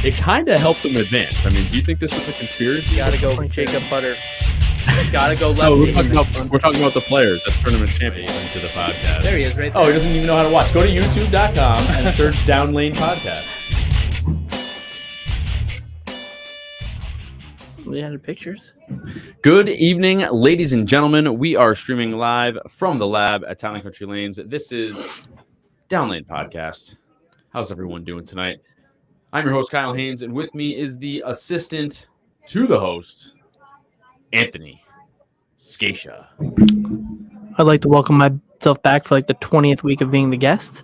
it kind of helped them advance. I mean, do you think this was a conspiracy? Gotta go Jacob Butter. Gotta go left. No, we're talking about the players. That's tournament champion into the podcast. There he is, right there. Oh, he doesn't even know how to watch. Go to youtube.com and search Down Lane Podcast. We had pictures. Good evening, ladies and gentlemen. We are streaming live from the lab at Town and Country Lanes. This is Down Lane Podcast. How's everyone doing tonight? I'm your host, Kyle Haines, and with me is the assistant to the host, Anthony Scaccia. I'd like to welcome myself back for like the 20th week of being the guest.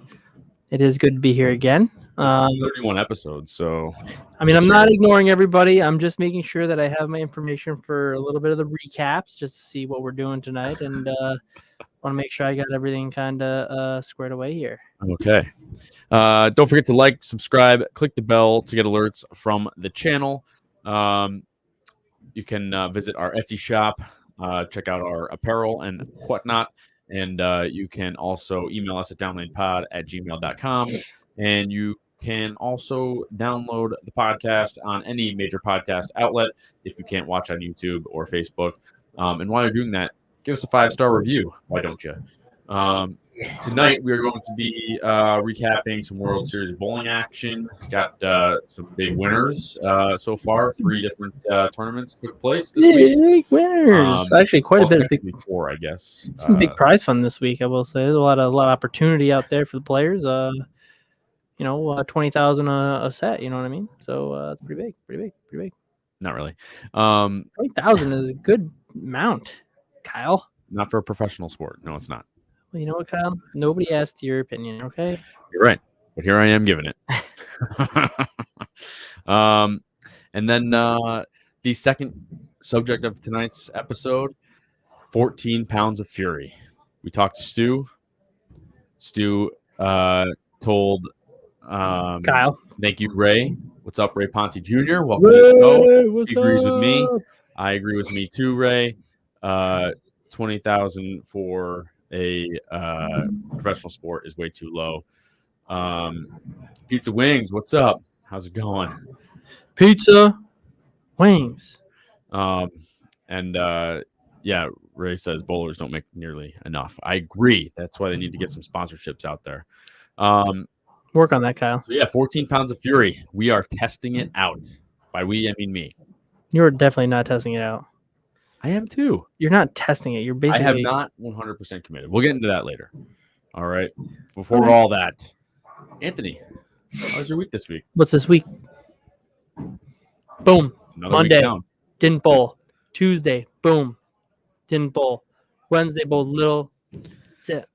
It is good to be here again. This is 31 episodes, so... I mean, I'm not ignoring everybody. I'm just making sure that I have my information for a little bit of the recaps, just to see what we're doing tonight, and want to make sure I got everything kind of squared away here. Okay. Don't forget to like, subscribe, click the bell to get alerts from the channel. You can visit our Etsy shop, check out our apparel and whatnot, and you can also email us at downlanepod@gmail.com, and you can also download the podcast on any major podcast outlet if you can't watch on YouTube or Facebook. And while you're doing that, give us a 5-star review. Why don't you? Tonight, we are going to be recapping some World Series bowling action. Got some big winners so far. 3 different tournaments took place this week. Big winners. Actually, quite a bit of big. 4, I guess. Some big prize fund this week, I will say. There's a lot of opportunity out there for the players. 20,000 a set. You know what I mean? So it's pretty big. Not really. 20,000 is a good amount, Kyle. Not for a professional sport. No, it's not. Well, you know what, Kyle? Nobody asked your opinion, okay? You're right. But here I am giving it. And then the second subject of tonight's episode, 14 pounds of fury. We talked to Stu. Stu told Kyle. Thank you, Ray. What's up, Ray Ponte Jr.? Welcome to the show. He agrees with me. I agree with me too, Ray. 20,000 for a professional sport is way too low. Pizza Wings, what's up? How's it going? Pizza Wings. Yeah, Ray says bowlers don't make nearly enough. I agree. That's why they need to get some sponsorships out there. Work on that, Kyle. So yeah, 14 pounds of fury. We are testing it out. By we, I mean me. You're definitely not testing it out. I am too. You're not testing it. You're basically. I have not 100% committed. We'll get into that later. All right. Before all that, Anthony, how was your week this week? What's this week? Boom. Another Monday, week down. didn't bowl. Tuesday, boom, didn't bowl. Wednesday, bowled little. That's it.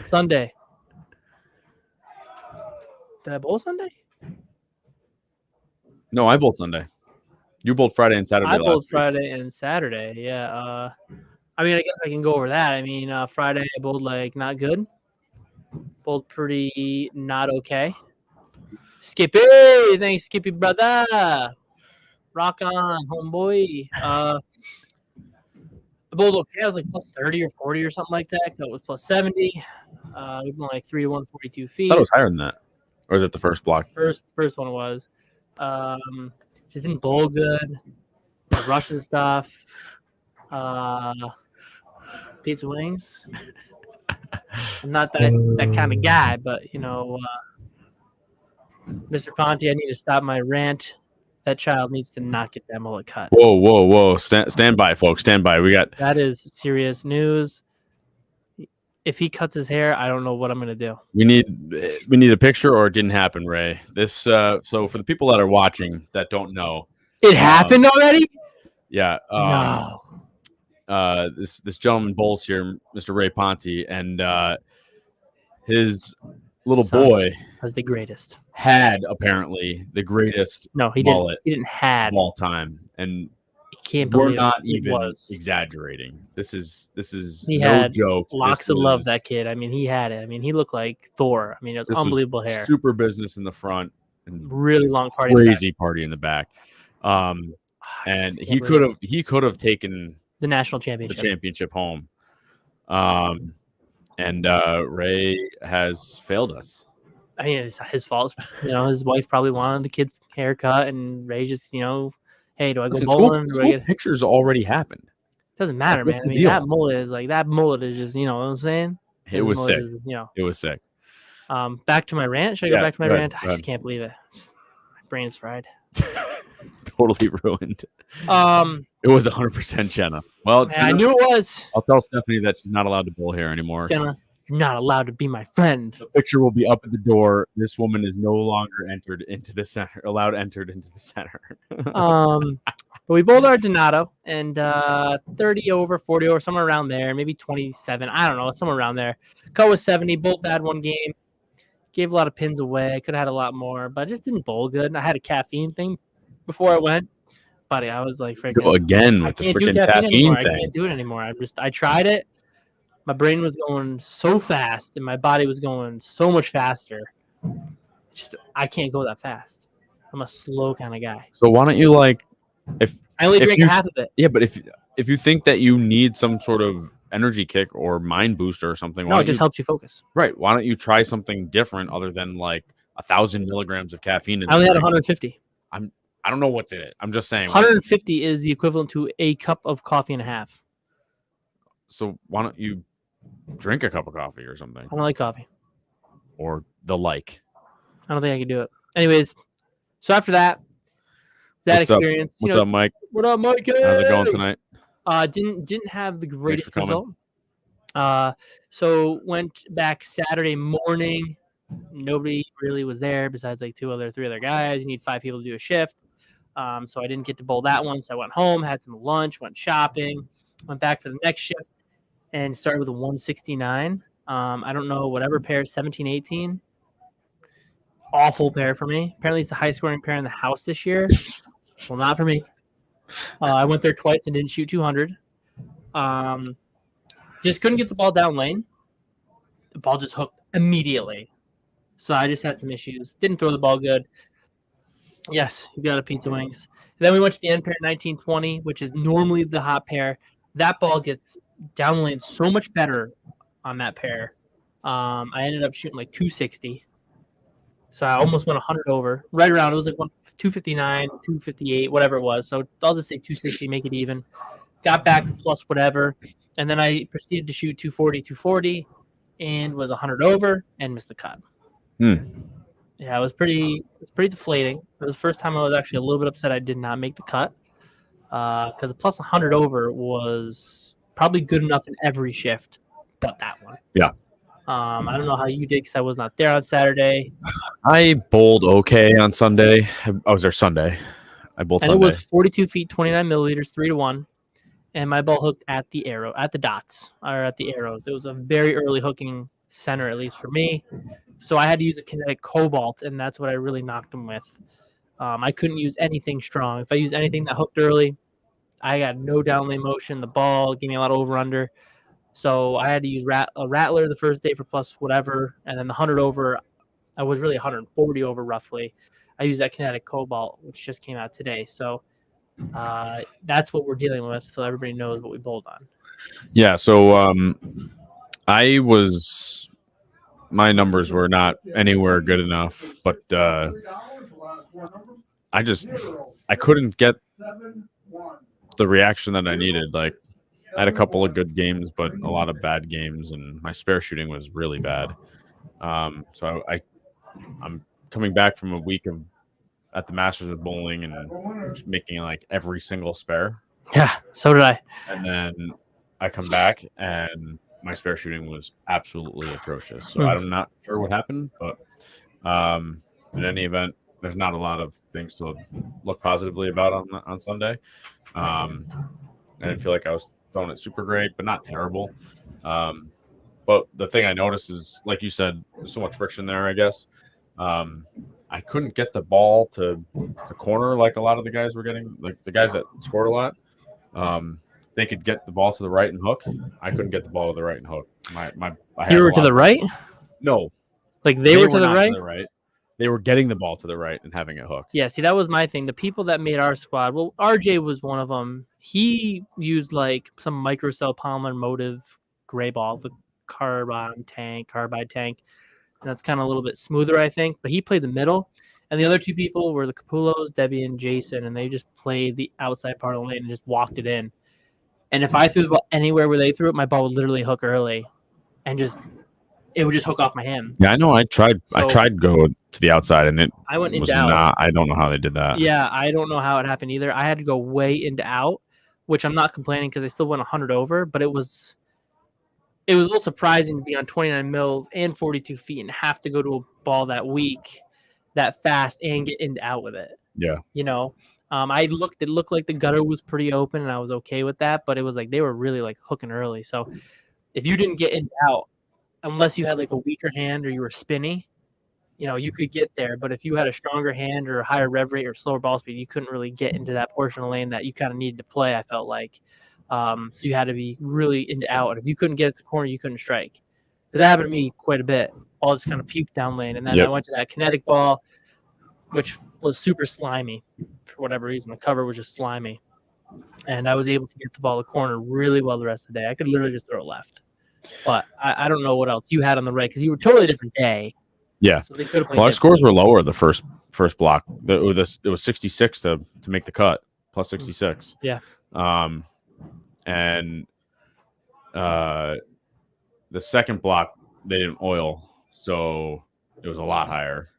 Sunday. Did I bowl Sunday? No, I bowled Sunday. You bowled Friday and Saturday. I bowled Friday and Saturday. Yeah. I mean, I guess I can go over that. I mean, Friday I bowled like not good. Bowled pretty not okay. Skippy, thanks, Skippy brother. Rock on, homeboy. I bowled okay. I was like plus 30 or 40 or something like that. So it was plus 70. We went like 3 to 142 feet. I thought it was higher than that. Or is it the first block? First one was. Just didn't bowl good. Russian stuff. Pizza Wings. I'm not that kind of guy, but Mr. Ponte, I need to stop my rant. That child needs to not get that mullet cut. Whoa. Stand by, folks. Stand by. That is serious news. If he cuts his hair, I don't know what I'm going to do. We need a picture, or it didn't happen, Ray. This so for the people that are watching that don't know, it happened already. Yeah. No. This gentleman bowls here, Mr. Ray Ponte, and his little boy was the greatest. Had apparently the greatest. No, he mullet didn't. He didn't have of all time, and can't believe we're not it even was. Exaggerating. This is he no had joke. Locks of love, that kid. I mean, he had it. I mean, he looked like Thor. I mean, it was unbelievable hair. Super business in the front, and really long party. Crazy party in the back. And he could have taken the national championship home. And Ray has failed us. I mean, it's not his fault. His wife probably wanted the kid's haircut, and Ray just, hey, do I go Listen, bowling? Do I school get? pictures already happened. Doesn't matter, what's man. the I mean, deal? that mullet is just, you know what I'm saying? It was sick. Is, It was sick. Back to my rant. Should I go back to my rant? I just can't believe it. My brain's fried. Totally ruined. It was 100% Jenna. Well, I knew it was. I'll tell Stephanie that she's not allowed to bowl here anymore. Jenna, you're not allowed to be my friend. The picture will be up at the door. This woman is no longer entered into the center. But we bowled our Donato and 30 over, 40 over, somewhere around there, maybe 27. I don't know, somewhere around there. Cut was 70. Bolt bad one game. Gave a lot of pins away. I could have had a lot more, but I just didn't bowl good. And I had a caffeine thing before I went. Buddy, I was like, go again with the freaking caffeine thing. I can't do it anymore. I tried it. My brain was going so fast, and my body was going so much faster. I can't go that fast. I'm a slow kind of guy. So why don't you if I only drink half of it? Yeah, but if you think that you need some sort of energy kick or mind booster or something, no, it just helps you focus. Right. Why don't you try something different other than 1,000 milligrams of caffeine? I only had 150. I don't know what's in it. I'm just saying 150 is the equivalent to a cup of coffee and a half. So why don't you drink a cup of coffee or something? I don't like coffee. Or the like. I don't think I can do it. Anyways, so after that experience. What's up, Mike? What up, Mike? How's it going tonight? Didn't have the greatest result. So went back Saturday morning. Nobody really was there besides 3 other guys. You need 5 people to do a shift. So I didn't get to bowl that one. So I went home, had some lunch, went shopping, went back for the next shift, and started with a 169. I don't know, whatever pair, 17, 18. Awful pair for me. Apparently it's the highest scoring pair in the house this year. Well, not for me. I went there twice and didn't shoot 200. Just couldn't get the ball down lane. The ball just hooked immediately. So I just had some issues. Didn't throw the ball good. Yes, you got a pizza wings. Then we went to the end pair 1920, which is normally the hot pair. That ball gets down lane so much better on that pair. I ended up shooting 260. So I almost went 100 over. Right around, it was 259, 258, whatever it was. So I'll just say 260, make it even. Got back to plus whatever. And then I proceeded to shoot 240, and was 100 over and missed the cut. Yeah, it was pretty deflating. It was the first time I was actually a little bit upset I did not make the cut. Because a plus 100 over was probably good enough in every shift but that one. Yeah. I don't know how you did because I was not there on Saturday. I bowled okay on Sunday. I was there Sunday. I bowled Sunday. And it was 42 feet, 29 milliliters, 3-1. And my ball hooked at the dots, or at the arrows. It was a very early hooking center, at least for me. So I had to use a kinetic cobalt, and that's what I really knocked them with. I couldn't use anything strong. If I used anything that hooked early, I got no down lane motion. The ball gave me a lot of over-under. So I had to use a rattler the first day for plus whatever, and then the 100 over, I was really 140 over roughly. I used that kinetic cobalt, which just came out today. So that's what we're dealing with, so everybody knows what we bowled on. Yeah, so my numbers were not anywhere good enough, but I couldn't get the reaction that I needed. I had a couple of good games, but a lot of bad games, and my spare shooting was really bad. So I'm coming back from a week at the Masters of Bowling and just making every single spare. Yeah, so did I. And then I come back and my spare shooting was absolutely atrocious. So I'm not sure what happened, but in any event, there's not a lot of things to look positively about on Sunday. I didn't feel like I was throwing it super great, but not terrible. But the thing I noticed is, like you said, there's so much friction there, I guess. I couldn't get the ball to the corner like a lot of the guys were getting. The guys that scored a lot, they could get the ball to the right and hook. I couldn't get the ball to the right and hook. You were to the right? No. They were to the right? To the right. They were getting the ball to the right and having it hook. Yeah, see, that was my thing. The people that made our squad, well, RJ was one of them. He used some microcell polymer motive gray ball, the carbide tank. and that's kind of a little bit smoother, I think. But he played the middle, and the other two people were the Capullos, Debbie and Jason, and they just played the outside part of the lane and just walked it in. And if I threw the ball anywhere where they threw it, my ball would literally hook early, and it would just hook off my hand. Yeah, I know. I tried to go to the outside, and I went was into out. not. I don't know how they did that. Yeah, I don't know how it happened either. I had to go way into out, which I'm not complaining because I still went 100 over, but it was a little surprising to be on 29 mils and 42 feet and have to go to a ball that weak, that fast, and get into out with it. Yeah. You know, it looked like the gutter was pretty open, and I was okay with that, but it was like they were really like hooking early. So if you didn't get into out, unless you had like a weaker hand or you were spinny, you know, you could get there. But if you had a stronger hand or a higher rev rate or slower ball speed, you couldn't really get into that portion of the lane that you kind of needed to play, I felt like. So you had to be really into out. And if you couldn't get at the corner, you couldn't strike. Because that happened to me quite a bit. All just kind of puked down lane. And then I went to that kinetic ball, which was super slimy for whatever reason. The cover was just slimy. And I was able to get the ball to the corner really well the rest of the day. I could literally just throw it left. But I don't know what else you had on the right because you were totally different day. Yeah. So they could have played our scores were lower the first block. It was 66 to make the cut, plus 66. Yeah. And the second block they didn't oil, so it was a lot higher.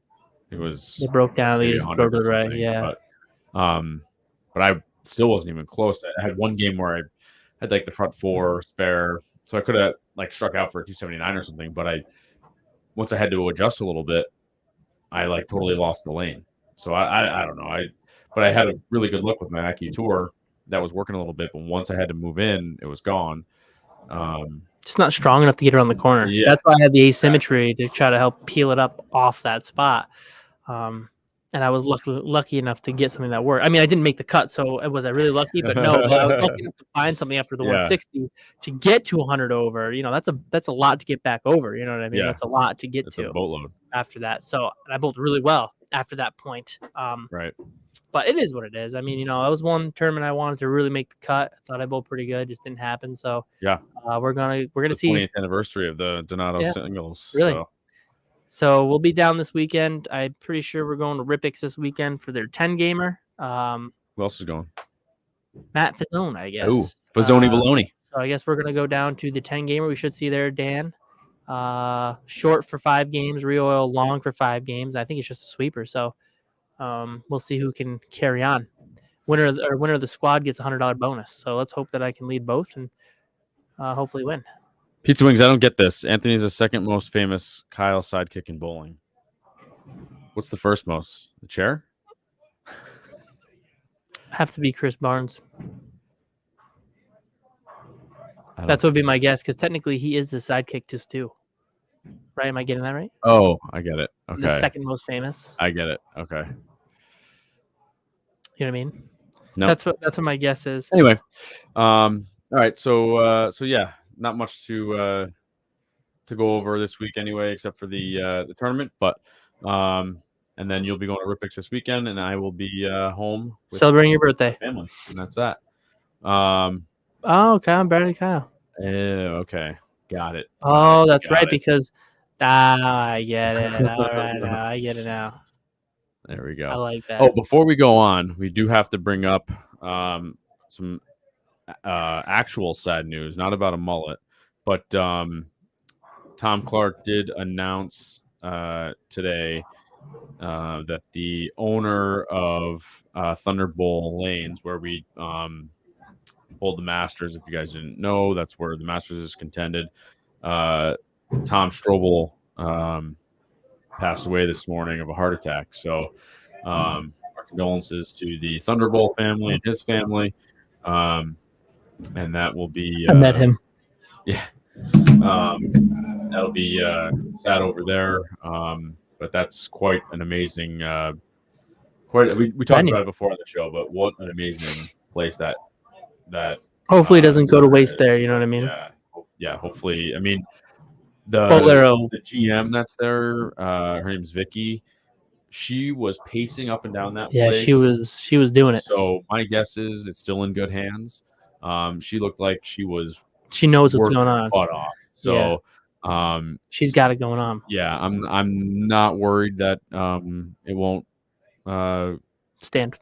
It was they broke down. They just broke to the right. Yeah. But I still wasn't even close. I had one game where I had like the front four spare, so I could have like struck out for a 279 or something. But once I had to adjust a little bit, I like totally lost the lane. So I don't know. But I had a really good look with my IQ Tour that was working a little bit. But once I had to move in, it was gone. It's not strong enough to get around the corner. Yeah. That's why I had the asymmetry to try to help peel it up off that spot. And I was lucky enough to get something that worked. I mean, I didn't make the cut, so was I really lucky? But no, I was lucky enough to find something after the 160 to get to 100 over. You know, that's a lot to get back over. You know what I mean? Yeah. That's a lot to get to. A boatload. After that. So I bowled really well after that point. Right. But it is what it is. I mean, you know, I was one tournament I wanted to really make the cut. I thought I bowled pretty good. Just didn't happen. So yeah, we're gonna see 20th anniversary of the Donato singles. Really. So we'll be down this weekend. I'm pretty sure we're going to Rippix this weekend for their 10 gamer. Who else is going? Matt Fazzone, I guess. Ooh, Fazzone Baloney. So I guess we're gonna go down to the 10 gamer. We should see there Dan. Short for 5 games, re-oil long for 5 games. I think it's just a sweeper. So we'll see who can carry on. Winner of the squad gets a $100 bonus. So let's hope that I can lead both and hopefully win. Pizza Wings, I don't get this. Anthony's the second most famous Kyle sidekick in bowling. What's the first most? The chair? Have to be Chris Barnes. That's what would be my guess, because technically he is the sidekick to Stu. Right? Am I getting that right? Oh, I get it. Okay. The second most famous. I get it. Okay. You know what I mean? No. That's what my guess is. Anyway, all right. So yeah, not much to go over this week anyway, except for the tournament. But and then you'll be going to Rippix this weekend, and I will be home celebrating your birthday, family, and that's that. Oh, okay. I'm better than Kyle. Okay, got it. Oh, that's right. Because I get it. All right, now I get it now. There we go. I like that. Oh, before we go on, we do have to bring up some actual sad news, not about a mullet, but Tom Clark did announce today that the owner of Thunderbolt Lanes, where we bowled the Masters, if you guys didn't know, that's where the Masters is contended. Tom Strobel passed away this morning of a heart attack. So our condolences to the Thunderbolt family and his family. And that will be... I met him. Yeah. That'll be sad over there. But that's quite an amazing... we talked about it before on the show, but what an amazing place that hopefully it doesn't go to waste there, you know what I mean? Yeah, hopefully. I mean, the GM that's there, her name's Vicky. She was pacing up and down that place. Yeah, she was doing it. So my guess is it's still in good hands. She looked like she was. She knows what's going on. Butt off. So She's got it going on. Yeah, I'm not worried that it won't stand.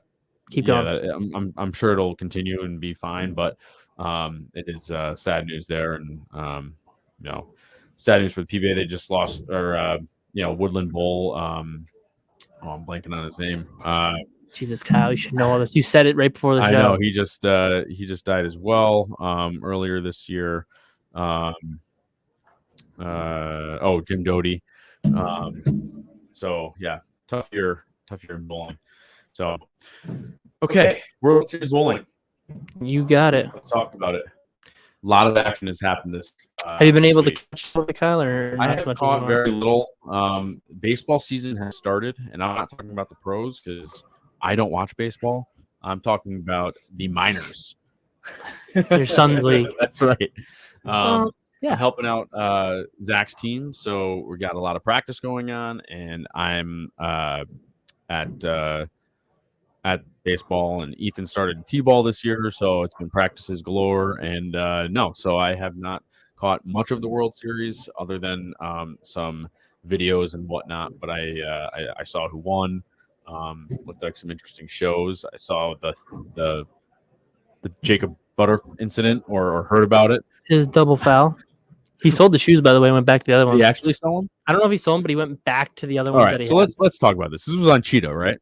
Keep going. I'm sure it'll continue and be fine, but it is sad news there, and sad news for the PBA. They just lost, or Woodland Bowl. I'm blanking on his name. Jesus, Kyle, you should know all this. You said it right before the show. I know he just died as well earlier this year. Jim Doty. So yeah, tough year in bowling. So okay, World Series bowling. You got it. Let's talk about it. A lot of action has happened this. Have you been able to catch the Kyle, or I have caught very little. Baseball season has started, and I'm not talking about the pros because I don't watch baseball. I'm talking about the minors. Your son's league. That's right. I'm helping out Zach's team, so we got a lot of practice going on, and I'm at baseball, and Ethan started T-ball this year, so it's been practices galore. And so I have not caught much of the World Series other than some videos and whatnot. But I saw who won. Looked like some interesting shows. I saw the Jacob Butter incident or heard about it. His double foul. He sold the shoes, by the way, and went back to the other ones. He actually sold them? I don't know if he sold them, but he went back to the other ones. All right, so let's talk about this. This was on Cheetah, right?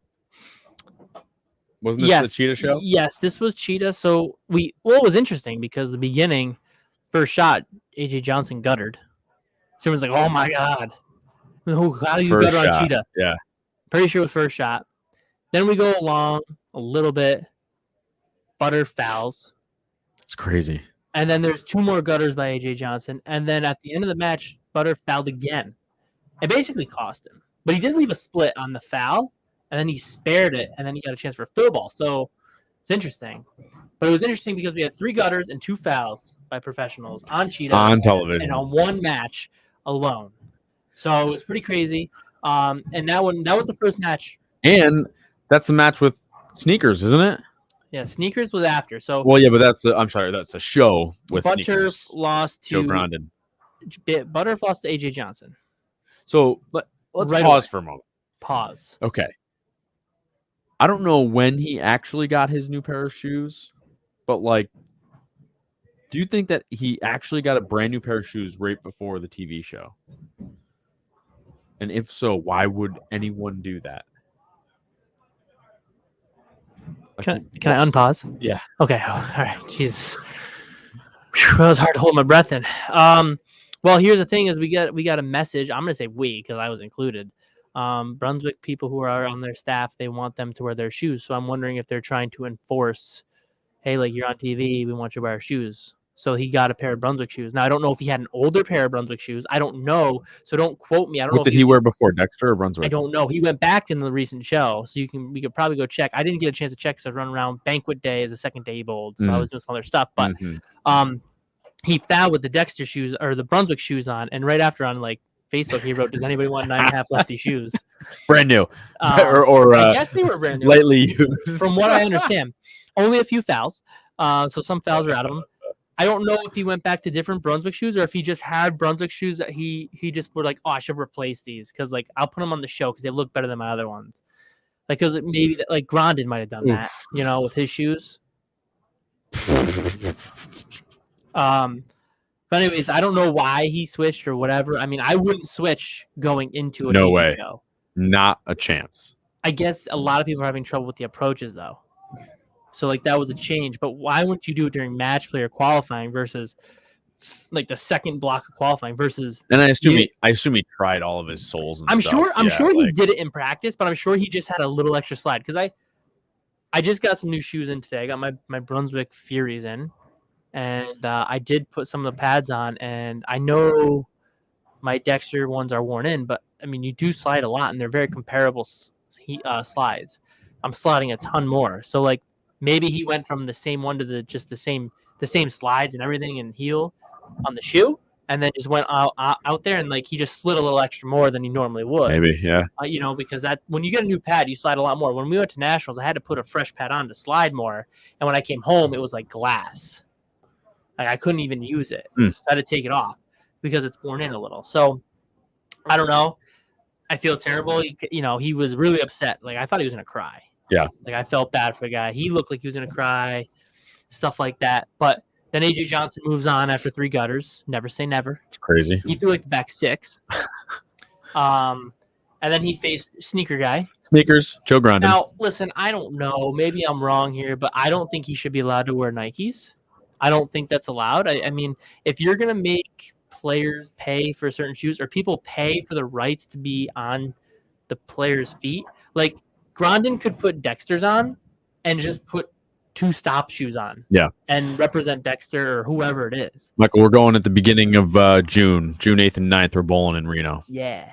Wasn't this the Cheetah show? Yes, this was Cheetah. So it was interesting because the beginning, first shot, AJ Johnson guttered. So everyone's like, "Oh my god, how do you gutter on Cheetah?" Yeah, pretty sure it was first shot. Then we go along a little bit. Butter fouls. It's crazy. And then there's 2 more gutters by AJ Johnson. And then at the end of the match, Butter fouled again. It basically cost him. But he did leave a split on the foul, and then he spared it, and then he got a chance for a fill ball. So it's interesting. But it was interesting because we had 3 gutters and 2 fouls by professionals on Cheetah. On television. And on one match alone. So it was pretty crazy. And that was the first match. And that's the match with Sneakers, isn't it? Yeah, Sneakers was after. So but that's a show with Butter Sneakers. Lost to Joe Grondin. Butter lost to AJ Johnson. So let's pause for a moment. Pause. Okay. I don't know when he actually got his new pair of shoes, but do you think that he actually got a brand new pair of shoes right before the TV show? And if so, why would anyone do that? Can I unpause? Yeah. Okay. All right. Jesus. That was hard to hold my breath in. Well, here's the thing: is we got a message. I'm gonna say we because I was included. Brunswick people who are on their staff, they want them to wear their shoes. So I'm wondering if they're trying to enforce, hey, you're on TV, we want you to wear our shoes. So he got a pair of Brunswick shoes. Now I don't know if he had an older pair of Brunswick shoes. I don't know. So don't quote me. I don't know. What did he wear before, Dexter or Brunswick? I don't know. He went back in the recent show, so we could probably go check. I didn't get a chance to check because I was running around. Banquet day is the second day he bowled, so I was doing some other stuff. But he fouled with the Dexter shoes or the Brunswick shoes on, and right after on Facebook he wrote, "Does anybody want 9.5 lefty shoes?" Brand new, I guess they were brand new, lightly used. From what I understand, only a few fouls. So some fouls are out of them. I don't know if he went back to different Brunswick shoes or if he just had Brunswick shoes that he just were like, "Oh, I should replace these because I'll put them on the show because they look better than my other ones." Because maybe Grondin might have done that, with his shoes. But anyways, I don't know why he switched or whatever. I mean, I wouldn't switch going into a TV show. Not a chance. I guess a lot of people are having trouble with the approaches though. So that was a change, but why wouldn't you do it during match play or qualifying versus the second block of qualifying versus? And I assume he tried all of his souls. And I'm stuff. sure he did it in practice, but I'm sure he just had a little extra slide because I just got some new shoes in today. I got my Brunswick Furies in, and I did put some of the pads on, and I know my Dexter ones are worn in, but I mean you do slide a lot, and they're very comparable slides. I'm sliding a ton more, so maybe he went from the same one to the same slides and everything and heel on the shoe, and then just went out there and he just slid a little extra more than he normally would. Maybe, yeah. Because that when you get a new pad, you slide a lot more. When we went to nationals, I had to put a fresh pad on to slide more, and when I came home, it was like glass. I couldn't even use it. So I had to take it off. because it's worn in a little. So I don't know. I feel terrible. He was really upset. Like, I thought he was going to cry. Yeah. Like, I felt bad for the guy. He looked like he was going to cry, stuff like that. But then A.J. Johnson moves on after 3 gutters. Never say never. It's crazy. He threw like the back 6. And then he faced Sneaker Guy. Sneakers, Joe Grondin. Now, listen, I don't know. Maybe I'm wrong here, but I don't think he should be allowed to wear Nikes. I don't think that's allowed. I mean, if you're going to make players pay for certain shoes, or people pay for the rights to be on the players' feet, like Grondin could put Dexter's on and just put 2 stop shoes on. Yeah. And represent Dexter or whoever it is. Michael, we're going at the beginning of June 8th and 9th. We're bowling in Reno. Yeah.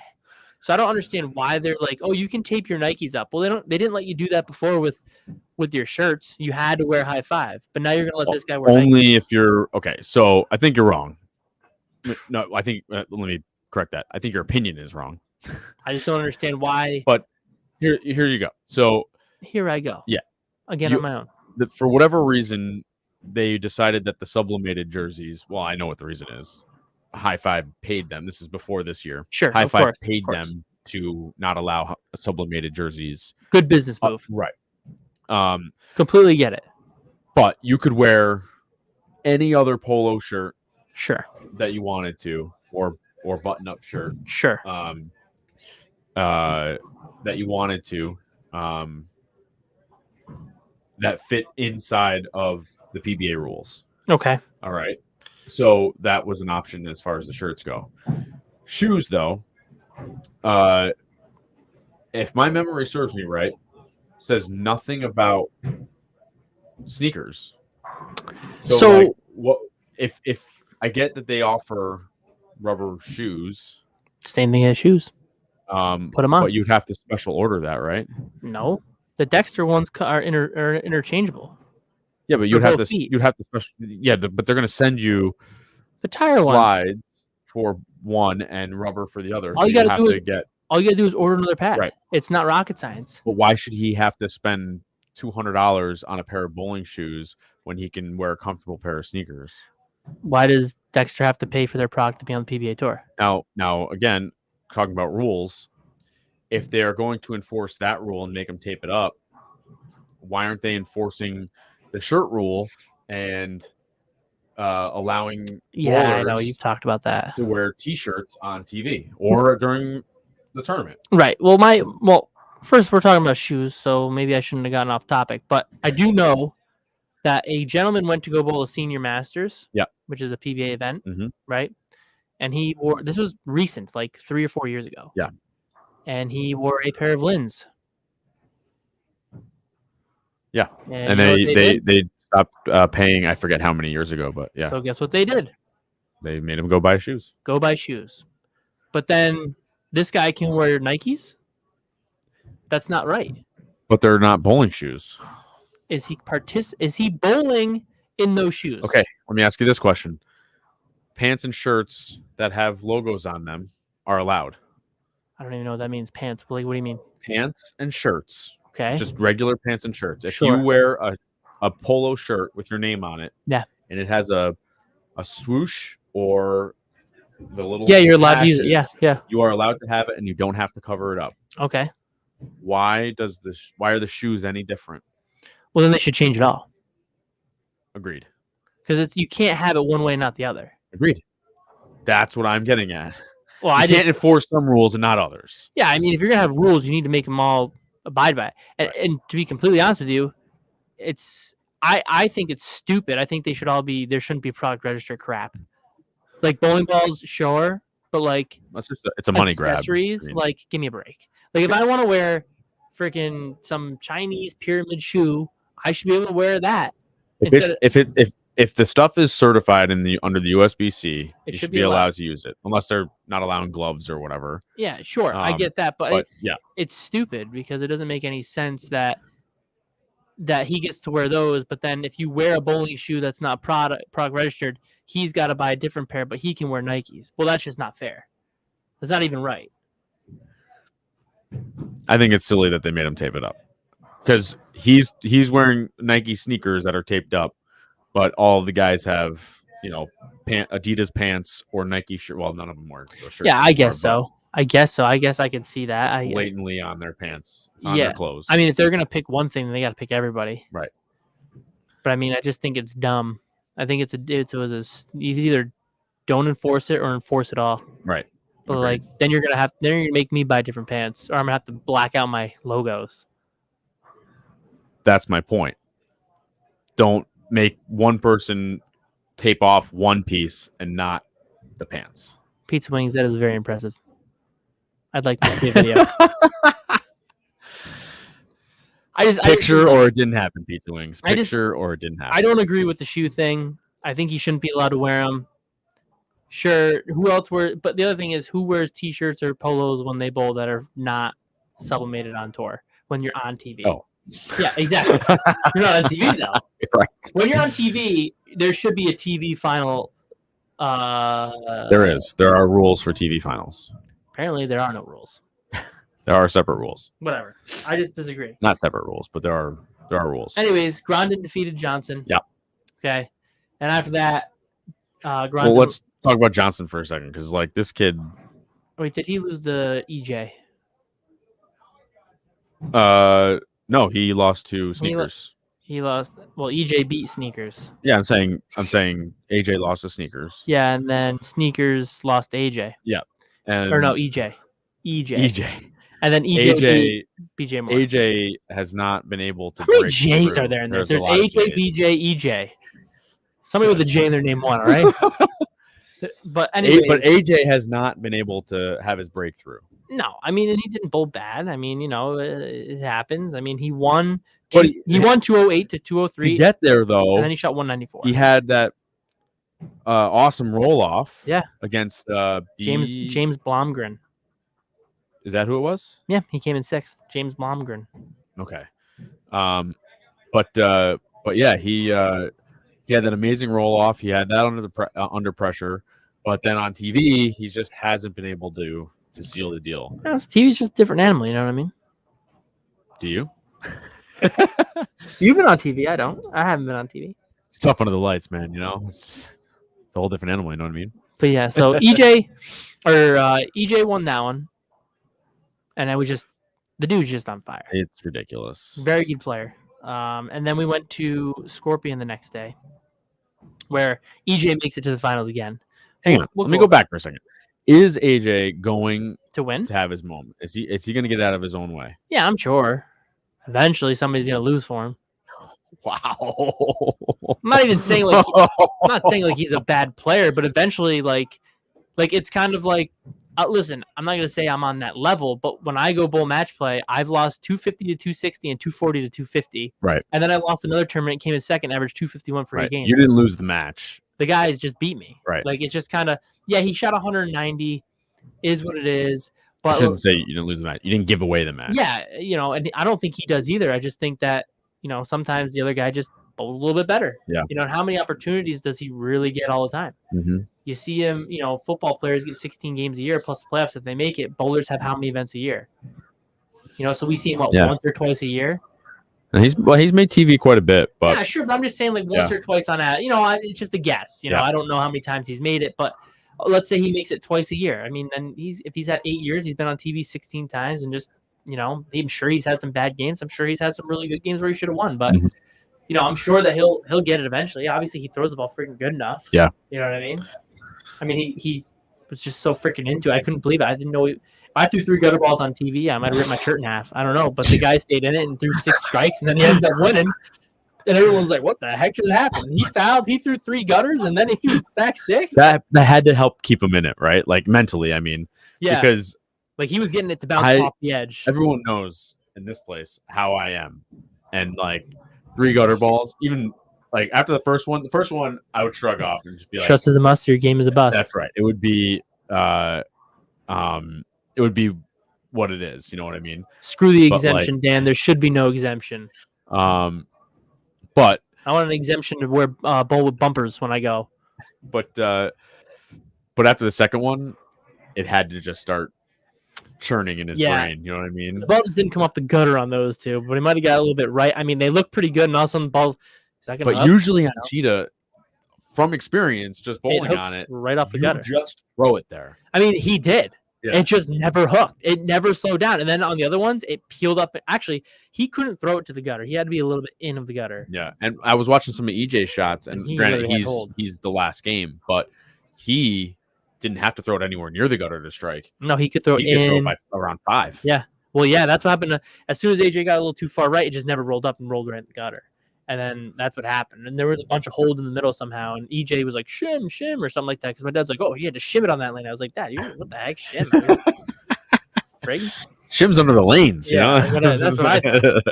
So I don't understand why they're like, oh, you can tape your Nikes up. Well, they didn't let you do that before with your shirts. You had to wear high five, but now you're gonna let this guy wear only Nikes. if you're okay. So I think you're wrong. No, I think let me correct that. I think your opinion is wrong. I just don't understand why. But here you go. So here I go. Yeah. Again on my own. For whatever reason, they decided that the sublimated jerseys. Well, I know what the reason is. High Five paid them. This is before this year. Sure. High Five paid them to not allow sublimated jerseys. Good business move. Right. Completely get it. But you could wear any other polo shirt, sure, that you wanted to, or button-up shirt, sure, that you wanted to, that fit inside of the PBA rules. Okay. All right. So that was an option as far as the shirts go. Shoes, though, if my memory serves me right, says nothing about sneakers. So like, what if I get that they offer rubber shoes? Same thing as shoes. Put them on. But you'd have to special order that, right? No, the Dexter ones are interchangeable. Yeah, but you'd have to special. Yeah, but they're going to send you the tire slides ones for one and rubber for the other. All you got to do is order another pad. Right. It's not rocket science. But why should he have to spend $200 on a pair of bowling shoes when he can wear a comfortable pair of sneakers? Why does Dexter have to pay for their product to be on the PBA tour? Now again, talking about rules, if they are going to enforce that rule and make them tape it up, why aren't they enforcing the shirt rule and allowing I know you've talked about that, to wear T-shirts on TV or during the tournament? Right. First we're talking about shoes, so maybe I shouldn't have gotten off topic, but I do know that a gentleman went to go bowl a senior masters, which is a PBA event, right? And he wore, this was recent, like 3 or 4 years ago. Yeah. And he wore a pair of Lins. Yeah. And they stopped paying, I forget how many years ago, but yeah. So guess what they did? They made him go buy shoes. But then this guy can wear Nikes? That's not right. But they're not bowling shoes. Is he bowling in those shoes? Okay, let me ask you this question. Pants and shirts that have logos on them are allowed. I don't even know what that means. Pants. Like, what do you mean? Pants and shirts. Okay. Just regular pants and shirts. If you wear a polo shirt with your name on it, and it has a swoosh or the little you're allowed to use it. Yeah. You are allowed to have it, and you don't have to cover it up. Okay. Why are the shoes any different? Well, then they should change it all. Agreed. Because you can't have it one way, not the other. Agreed. That's what I'm getting at. Well, I can't enforce some rules and not others. Yeah, I mean, if you're gonna have rules, you need to make them all abide by it. And to be completely honest with you, I think it's stupid. I think there shouldn't be product register crap. Like bowling balls, sure, but like it's a money grab. Accessories, like give me a break. Like if I want to wear freaking some Chinese pyramid shoe, I should be able to wear that. If the stuff is certified under the USBC, you should be allowed to use it, unless they're not allowing gloves or whatever. Yeah, sure, I get that, but yeah, it's stupid because it doesn't make any sense that he gets to wear those, but then if you wear a bowling shoe that's not product registered, he's got to buy a different pair, but he can wear Nikes. Well, that's just not fair. That's not even right. I think it's silly that they made him tape it up because he's wearing Nike sneakers that are taped up, but all the guys have Adidas pants or Nike shirt. Well, none of them wear those shirts. Yeah, I anymore, guess but so. I guess I can see that. blatantly on their pants. It's on their clothes. I mean, if they're gonna pick one thing, then they got to pick everybody. Right. But I mean, I just think it's dumb. I think you either don't enforce it or enforce it all. Right. But Agreed. like, then you're gonna make me buy different pants, or I'm gonna have to black out my logos. That's my point. Don't make one person tape off one piece and not the pants. Pizza wings. That is very impressive. I'd like to see a video. Picture or it didn't happen. Pizza wings. Picture or it didn't happen. I don't agree with the shoe thing. I think you shouldn't be allowed to wear them. Sure, who else wears? But the other thing is, who wears T-shirts or polos when they bowl that are not sublimated on tour when you're on TV? Oh, yeah, exactly. You're not on TV though. Right. When you're on TV, there should be a TV final. There is. There are rules for TV finals. Apparently, there are no rules. There are separate rules. Whatever. I just disagree. Not separate rules, but there are rules. Anyways, Grondin defeated Johnson. Yeah. Okay. And after that, Grondin. Well, let's talk about Johnson for a second, because like this kid. Wait, did he lose the EJ? No, he lost to Sneakers. He lost. Well, EJ beat Sneakers. Yeah, I'm saying AJ lost to Sneakers. Yeah, and then Sneakers lost to AJ. Yeah. And or no, EJ. EJ. And then EJ beat BJ Moore. AJ has not been able to. How many J's are there in there? There's AJ, BJ, EJ. Somebody with a J in their name won, all right? But anyways, but AJ has not been able to have his breakthrough. No, I mean, and he didn't bowl bad. I mean, it happens. I mean, he won. He won 208 to 203. To get there though, and then he shot 194. He had that awesome roll off. Yeah. Against James Blomgren. Is that who it was? Yeah, he came in 6th. James Blomgren. Okay. But yeah, he had that amazing roll off. He had that under pressure, but then on TV, he just hasn't been able to seal the deal. Yeah, TV's just a different animal. You know what I mean? Do you? You've been on TV. I don't. I haven't been on TV. It's tough under the lights, man. You know, it's a whole different animal. You know what I mean? But yeah, so EJ won that one, and the dude's just on fire. It's ridiculous. Very good player. And then we went to Scorpion the next day, where EJ makes it to the finals again. Hang on, let me go back for a second. Is AJ going to win? To have his moment? Is he going to get out of his own way? Yeah, I'm sure. Eventually, somebody's going to lose for him. Wow. I'm not even saying like he's a bad player, but eventually, like it's kind of like, listen, I'm not going to say I'm on that level, but when I go bowl match play, I've lost 250 to 260 and 240 to 250. Right. And then I lost another tournament, came in second, averaged 251 for 8 games. You didn't lose the match. The guys just beat me. Right. Like, it's just kind of, yeah, he shot 190, is what it is. But I shouldn't say you didn't lose the match. You didn't give away the match. Yeah, and I don't think he does either. I just think that, sometimes the other guy just bowls a little bit better. Yeah. And how many opportunities does he really get all the time? Mm-hmm. You see him, football players get 16 games a year plus the playoffs if they make it. Bowlers have how many events a year? So we see him once or twice a year. And he's made TV quite a bit, but yeah, sure. But I'm just saying once or twice on that. It's just a guess. I don't know how many times he's made it, but let's say he makes it twice a year. I mean, and if he's had 8 years, he's been on TV 16 times, and just I'm sure he's had some bad games. I'm sure he's had some really good games where he should have won, but. I'm sure that he'll get it eventually. Obviously, he throws the ball freaking good enough. Yeah. You know what I mean? I mean, he was just so freaking into it. I couldn't believe it. I didn't know. If I threw 3 gutter balls on TV, I might have ripped my shirt in half. I don't know. But the guy stayed in it and threw 6 strikes, and then he ended up winning. And everyone's like, what the heck just happened? He fouled. He threw 3 gutters, and then he threw back 6. That had to help keep him in it, right? Like, mentally, I mean. Yeah. Because like he was getting it to bounce off the edge. Everyone knows in this place how I am. And, like, 3 gutter balls, even like after the first one I would shrug off and just be like, trust is a must, your game is a bust. That's right. It would be what it is, you know what I mean? Screw the exemption, Dan. There should be no exemption. But I want an exemption to wear bowl with bumpers when I go. But after the second one, it had to just start churning in his brain, you know what I mean? The balls didn't come off the gutter on those two, but he might have got a little bit right. I mean, they look pretty good, and all some balls. But usually on Cheetah, from experience, just bowling on it, right off the you gutter. just throw it there. I mean, he did. Yeah. It just never hooked. It never slowed down. And then on the other ones, it peeled up. Actually, he couldn't throw it to the gutter. He had to be a little bit in of the gutter. Yeah, and I was watching some of EJ's shots, and granted, he's the last game, but he didn't have to throw it anywhere near the gutter to strike. No, he could throw it by around 5. Yeah. Well, yeah, that's what happened. As soon as AJ got a little too far right, it just never rolled up and rolled right in the gutter. And then that's what happened. And there was a bunch of hold in the middle somehow. And EJ was like, shim, or something like that. Because my dad's like, oh, you had to shim it on that lane. I was like, Dad, what the heck? Shim? Frig? Shim's under the lanes. Yeah, you know? That's what I thought.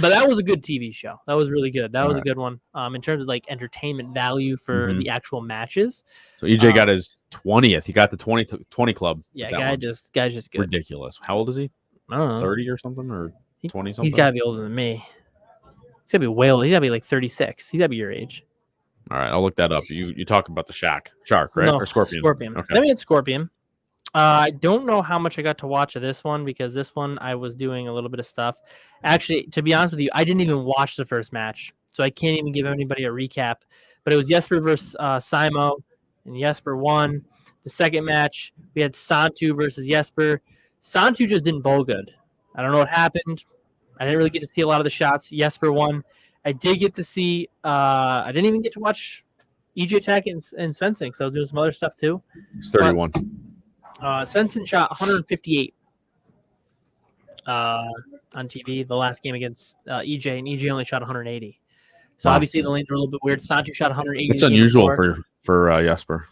But that was a good TV show. That was really good. That was a good one. In terms of like entertainment value for the actual matches. So EJ got his 20th. He got the 20 club. Yeah, guy's just good. Ridiculous. How old is he? I don't know. 30 or something, or 20 something? He's got to be older than me. He's got to be way older. He's got to be like 36. He's got to be your age. All right, I'll look that up. You talk about the shark, right? No, or scorpion? Scorpion. Okay. Then we had Scorpion. I don't know how much I got to watch of this one because this one I was doing a little bit of stuff. Actually, to be honest with you, I didn't even watch the first match, so I can't even give anybody a recap. But it was Jesper versus Simo, and Jesper won. The second match, we had Santu versus Jesper. Santu just didn't bowl good. I don't know what happened. I didn't really get to see a lot of the shots. Jesper won. I did get to see. I didn't even get to watch EJ Tech and Svensson because I was doing some other stuff too. It's 31. Svensson shot 158 on TV the last game against EJ, and EJ only shot 180. So obviously the lanes were a little bit weird. Santu shot 180. It's unusual for Jesper.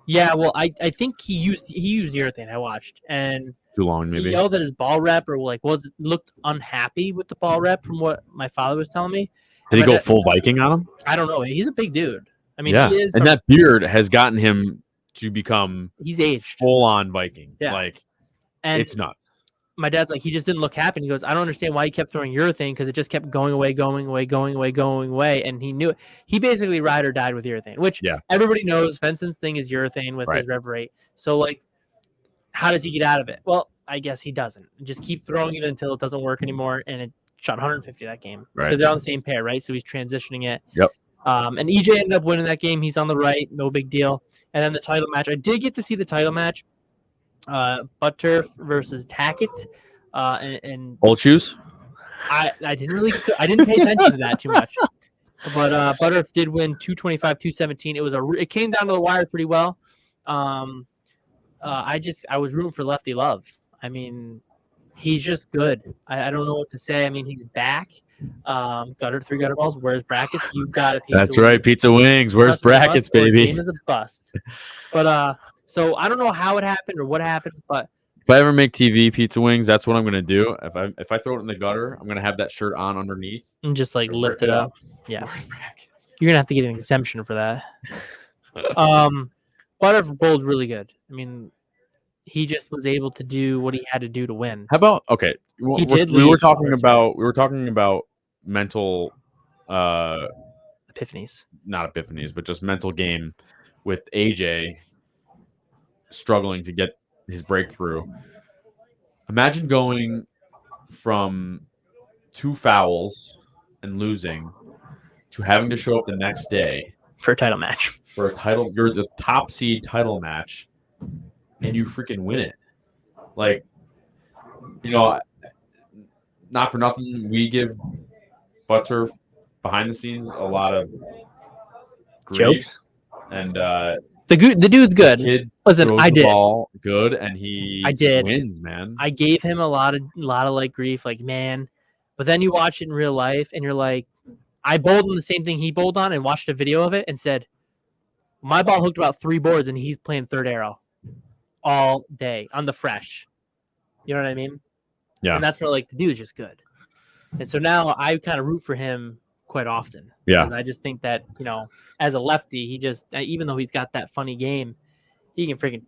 Yeah, well, I think he used urethane. I watched, and too long maybe. He yelled that his ball rep looked unhappy with the ball rep from what my father was telling me. Did he go full Viking on him? I don't know. He's a big dude. I mean, yeah, he is. And that beard has gotten him to become he's aged full on Viking. Yeah, and it's nuts. My dad's like, he just didn't look happy. He goes, I don't understand why he kept throwing urethane because it just kept going away. And he knew it. He basically ride or died with urethane, which everybody knows. Fenson's thing is urethane with his rev rate. So, like, how does he get out of it? Well, I guess he doesn't. Just keep throwing it until it doesn't work anymore. And it shot 150 that game because they're on the same pair, right? So he's transitioning it. Yep. And EJ ended up winning that game. He's on the right. No big deal. And then the title match. I did get to see the title match. Butturf versus Tackett, and old shoes. I didn't pay attention to that too much, but Butturf did win 225-217. It came down to the wire pretty well. I was rooting for Lefty Love. I mean, he's just good. I don't know what to say. I mean, he's back. Three gutter balls. Where's brackets? You got a pizza. That's right, pizza wings. Where's brackets, baby? Game is a bust. But so I don't know how it happened or what happened, but if I ever make TV pizza wings, that's what I'm gonna do. If I throw it in the gutter, I'm gonna have that shirt on underneath and just like lift it up. Yeah, you're gonna have to get an exemption for that. Butterf bowled really good. I mean, he just was able to do what he had to do to win. How about we were talking about mental epiphanies, not epiphanies, but just mental game with AJ struggling to get his breakthrough. Imagine going from 2 fouls and losing to having to show up the next day for a title match. You're the top seed title match, and you freaking win it. Like, not for nothing, we give Butturf behind the scenes a lot of jokes, and the dude's good. Listen, I did ball good, and he wins, man. I gave him a lot of like grief, like, man. But then you watch it in real life, and you're like, I bowled on the same thing he bowled on, and watched a video of it, and said, my ball hooked about 3 boards, and he's playing third arrow all day on the fresh. You know what I mean? Yeah. And that's where, like, the dude's just good. And so now I kind of root for him quite often. Yeah. Because I just think that, as a lefty, he just, even though he's got that funny game, he can freaking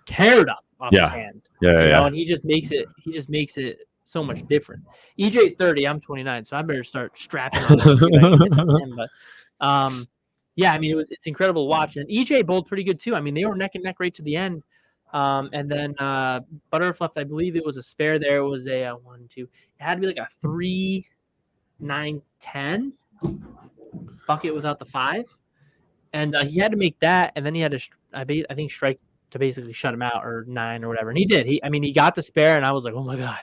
tear it up off his hand. Yeah. And he just makes it so much different. EJ's 30, I'm 29, so I better start strapping on him. But I mean, it's incredible to watch. And EJ bowled pretty good too. I mean, they were neck and neck right to the end. And then Butturf left, I believe it was a spare there. It was a 1, 2. It had to be like a 3, 9, 10 bucket without the 5. And he had to make that, and then he had to, I think, strike to basically shut him out, or 9 or whatever. And he did. He got the spare, and I was like, oh my god,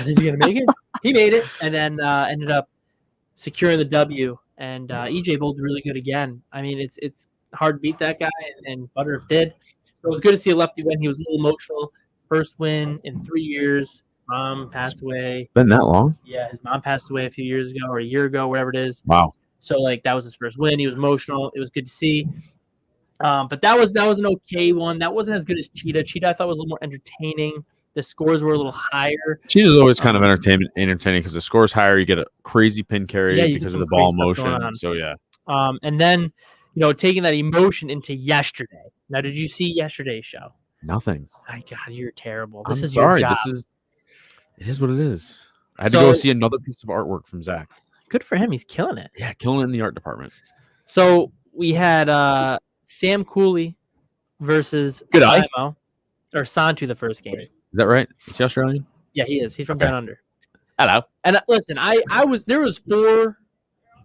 is he gonna make it? He made it, and then ended up securing the W. And EJ bowled really good again. I mean, it's hard to beat that guy, and Butterf did. So it was good to see a lefty win. He was a little emotional. First win in 3 years. Mom passed away. Been that long? Yeah, his mom passed away a few years ago, or a year ago, whatever it is. Wow. So like that was his first win. He was emotional. It was good to see. But that was an okay one. That wasn't as good as Cheetah. Cheetah I thought was a little more entertaining. The scores were a little higher. Cheetah's always kind of entertaining because the score's higher. You get a crazy pin carry because of the ball motion. So yeah. And then taking that emotion into yesterday. Now, did you see yesterday's show? Nothing. My God, you're terrible. I'm sorry. It is what it is. I had to go see another piece of artwork from Zach. Good for him. He's killing it. Yeah, killing it in the art department. So we had Sam Cooley versus Simo, or Santu the first game. Is that right? Is he Australian? Yeah, he is. He's from Down Under. Hello. And listen,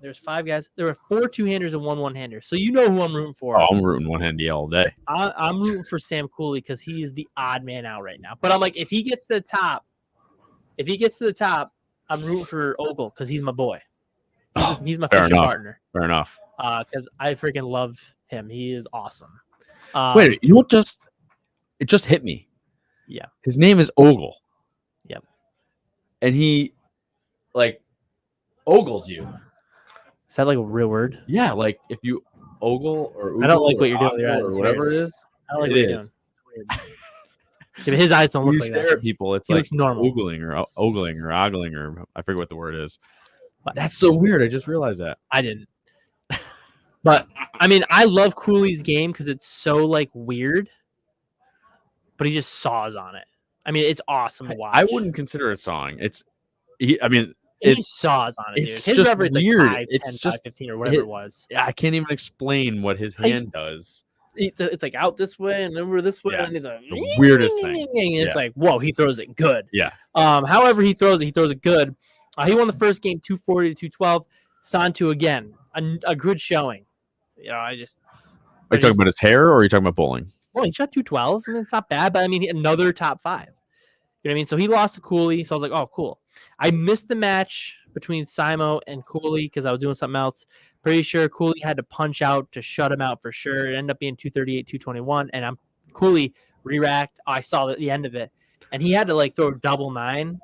there's 5 guys. There were 4 2-handers and 1 1-hander. So you know who I'm rooting for. Oh, I'm rooting one-handy all day. I'm rooting for Sam Cooley because he is the odd man out right now. But I'm like, if he gets to the top, I'm rooting for Ogle because he's my boy. He's my fishing partner. Fair enough. Because I freaking love him. He is awesome. Wait, you know what? It just hit me. Yeah. His name is Ogle. Yep. And he, ogles you. Is that like a real word? Yeah, like if you ogle or I don't like what you're doing with your eyes. Or whatever it is. I don't like what you're doing. It's weird. Yeah, his eyes don't look like that. When you stare at people, it's like normal. ogling or ogling or I forget what the word is. But that's so weird. I just realized that. I didn't. But I mean, I love Cooley's game because it's so weird. But he just saws on it. I mean, it's awesome to watch. I wouldn't consider it sawing. He saws on it, dude. It's his just record is weird. 5, it's 10, just 5, 15 or whatever it was. I can't even explain what his hand does. It's like out this way and over this way, and he's like the weirdest thing. And it's like, whoa, he throws it good. Yeah. However he throws it good. He won the first game 240 to 212. Santu again, a good showing. Are you talking about his hair or are you talking about bowling? Well, he shot 212, and it's not bad, but I mean, another top 5. You know what I mean? So he lost to Cooley, so I was like, oh, cool. I missed the match between Simo and Cooley because I was doing something else. Pretty sure Cooley had to punch out to shut him out for sure. It ended up being 238, 221, and Cooley re-racked. I saw the end of it, and he had to throw a double 9.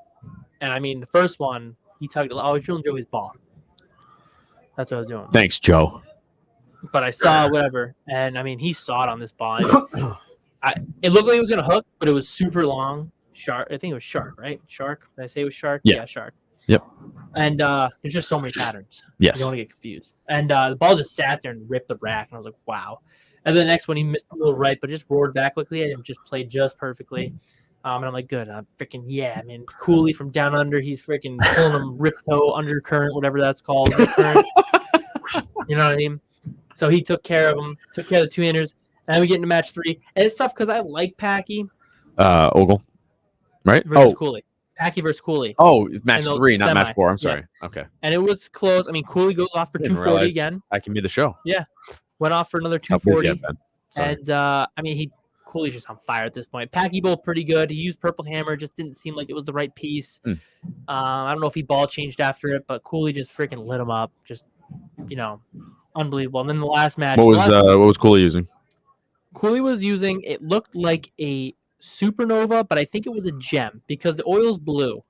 And I mean, the first one, he tugged. I was drilling Joey's ball. That's what I was doing. Thanks, Joe. But I saw whatever, and I mean, he saw it on this ball. It looked like it was gonna hook, but it was super long. Shark, I think it was shark, right? Shark. Did I say it was shark? Yeah, shark. Yep. And there's just so many patterns. Yes. You don't want to get confused. And the ball just sat there and ripped the rack, and I was like, wow. And then the next one, he missed a little right, but just roared back quickly, and it just played just perfectly. And I'm like, good. I'm freaking I mean, Cooley from Down Under, he's freaking pulling him rip toe undercurrent, whatever that's called. You know what I mean? So he took care of them, took care of the 2-handers, and then we get into match 3. And it's tough because I like Packy. Ogle, right? Versus Cooley. Packy versus Cooley. Oh, match 3, not match 4. I'm sorry. Yeah. Okay. And it was close. I mean, Cooley goes off for 240 again. I can be the show. Yeah. Went off for another 240. And, I mean, Cooley's just on fire at this point. Packy bowled pretty good. He used Purple Hammer. Just didn't seem like it was the right piece. I don't know if he ball changed after it, but Cooley just freaking lit him up. Just, unbelievable. And then the last match. What was Cooley using? Cooley was using, it looked like a supernova, but I think it was a gem because the oil's blue.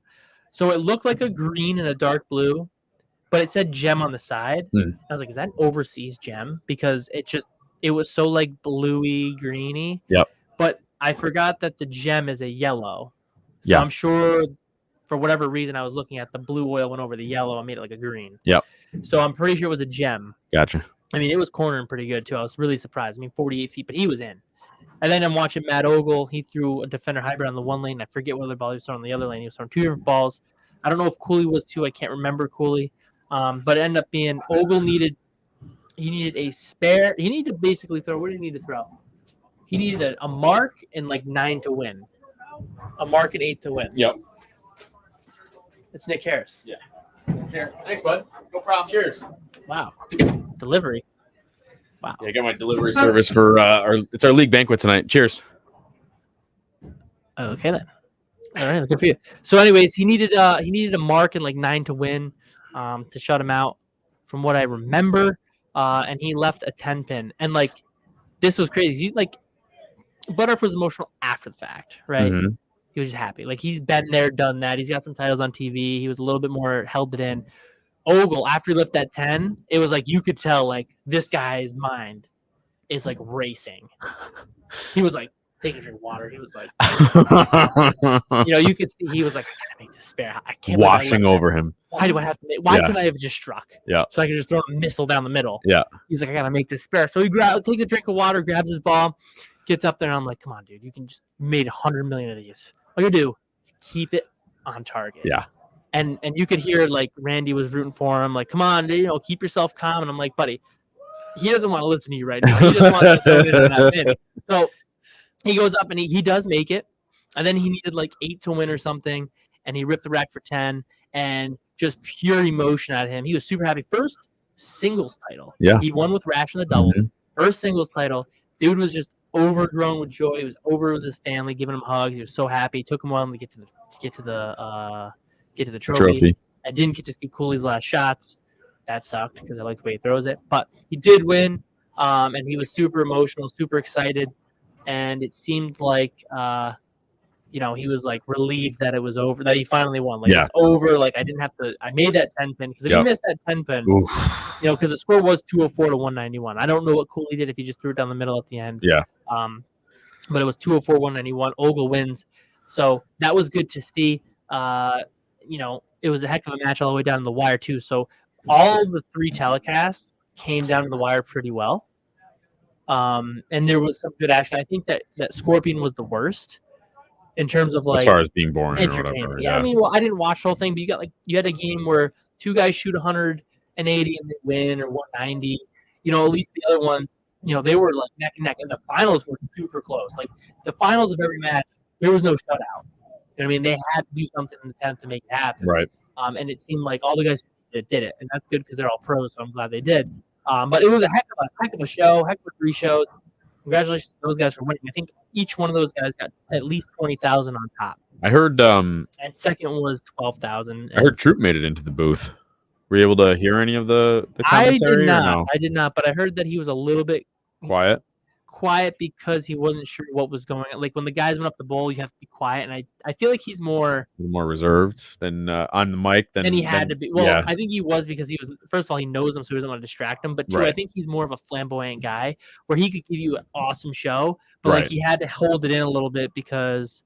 So it looked like a green and a dark blue, but it said gem on the side. I was like, is that an overseas gem? Because it was so bluey, greeny. Yep. But I forgot that the gem is a yellow. So I'm sure for whatever reason I was looking at, the blue oil went over the yellow and made it like a green. Yep. So I'm pretty sure it was a gem. Gotcha. I mean, it was cornering pretty good, too. I was really surprised. I mean, 48 feet, but he was in. And then I'm watching Matt Ogle. He threw a defender hybrid on the one lane. I forget what other ball he was throwing on the other lane. He was throwing 2 different balls. I don't know if Cooley was, too. I can't remember Cooley. But it ended up being Ogle needed a spare. He needed to basically throw. What did he need to throw? He needed a mark and 9 to win. A mark and 8 to win. Yep. It's Nick Harris. Yeah. Here. Thanks, bud. No problem. Cheers. Wow. Delivery. Wow. Yeah, I got my delivery service for it's our league banquet tonight. Cheers. Okay then. All right, good for you. So, anyways, he needed a mark in like 9 to win, to shut him out, from what I remember. And he left a 10 pin, and like this was crazy. Like Butterf was emotional after the fact, right? Mm-hmm. He was just happy. Like he's been there, done that. He's got some titles on TV. He was a little bit more held it in. Ogle, after he left that 10, it was like you could tell like this guy's mind is like racing. He was like taking a drink of water. He was like, you could see he was like, I gotta make this spare. I can't washing over him. Why do I have to make? Why couldn't I have just struck? Yeah. So I could just throw a missile down the middle. Yeah. He's like, I gotta make this spare. So he takes a drink of water, grabs his ball, gets up there, and I'm like, come on, dude, you can just made 100 million of these. All you do is keep it on target. Yeah. And you could hear like Randy was rooting for him, like, come on, keep yourself calm. And I'm like, buddy, he doesn't want to listen to you right now. He just wants to zone in on that pin. So he goes up and he does make it. And then he needed like 8 to win or something. And he ripped the rack for 10 and just pure emotion out of him. He was super happy. First singles title. Yeah. He won with Rash in the doubles. Mm-hmm. First singles title. Dude was just overgrown with joy. He was over with his family, giving him hugs. He was so happy. It took him a while to get to the trophy. I didn't get to see Cooley's last shots. That sucked because I like the way he throws it. But he did win, and he was super emotional, super excited. And it seemed like, he was like relieved that it was over, that he finally won. Like it's over. Like I didn't have to. I made that 10 pin because if he missed that 10 pin, because the score was 204 to 191. I don't know what Cooley did if he just threw it down the middle at the end. Yeah. But it was 204 191. Ogle wins, so that was good to see. It was a heck of a match all the way down to the wire too. So all the 3 telecasts came down to the wire pretty well. And there was some good action. I think that Scorpion was the worst in terms of like as far as being boring or whatever. Yeah, I mean, I didn't watch the whole thing, but you had a game where 2 guys shoot 180 and they win, or 190. At least the other ones, they were like neck and neck, and the finals were super close. Like the finals of every match, there was no shutout. I mean, they had to do something in the 10th to make it happen. Right. And it seemed like all the guys did it, and that's good because they're all pros. So I'm glad they did. But it was a heck of a show, heck of 3 shows. Congratulations to those guys for winning. I think each one of those guys got at least 20,000 on top. I heard. And second was 12,000. I heard Troop made it into the booth. Were you able to hear any of the commentary? I did not. But I heard that he was a little bit quiet because he wasn't sure what was going on. Like when the guys went up the bowl, you have to be quiet. And I feel like he's more reserved than on the mic than he had to be. Well, I think he was because he was, first of all, he knows him, so he doesn't want to distract him. But 2, I think he's more of a flamboyant guy where he could give you an awesome show, but like he had to hold it in a little bit because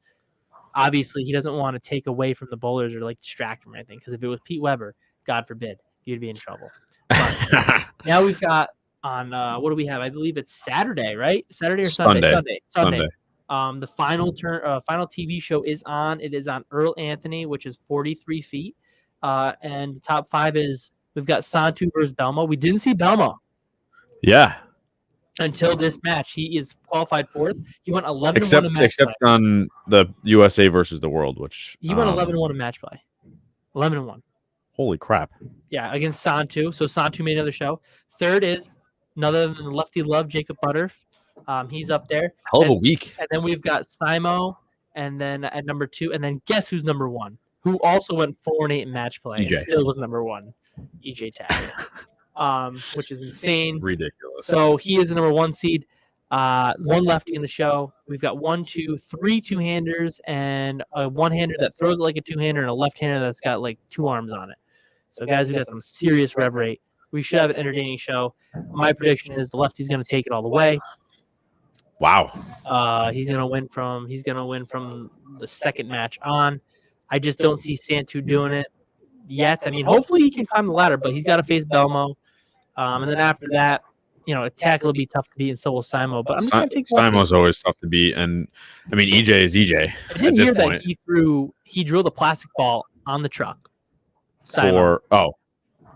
obviously he doesn't want to take away from the bowlers or like distract them or anything. Because if it was Pete Weber, God forbid, you'd be in trouble. But now we've got on what do we have? I believe it's Saturday, right? Saturday or Sunday? Sunday. The final TV show is on. It is on Earl Anthony, which is 43 feet. And the top 5 is we've got Santu versus Belmo. We didn't see Belmo. Yeah. Until this match, he is qualified 4th. He went 11-1 in match except play. on the USA versus the World, which he went 11-1 in match play. 11-1. Holy crap! Yeah, against Santu. So Santu made another show. 3rd is none other than Lefty Love, Jacob Butterf. He's up there. Hell of a week. And then we've got Simo, and then at number 2, and then guess who's number 1? Who also went 4-8 in match play. EJ. And still was number 1. EJ Taggart. Which is insane. Ridiculous. So he is the number 1 seed. 1 lefty in the show. We've got 1, 2, 3 2-handers, and a 1-hander that throws it like a 2-hander, and a left-hander that's got like 2 arms on it. So guys, we got some serious rev rate. We should have an entertaining show. My prediction is the lefty's going to take it all the way. Wow. He's gonna win from the second match on. I just don't see Santu doing it yet. I mean, hopefully he can climb the ladder, but he's got to face Belmo. And then after that, Attack will be tough to beat, and so will Simo. But I'm just gonna take Simo's always tough to beat, and I mean EJ is EJ. I didn't hear that he drew the plastic ball on the truck.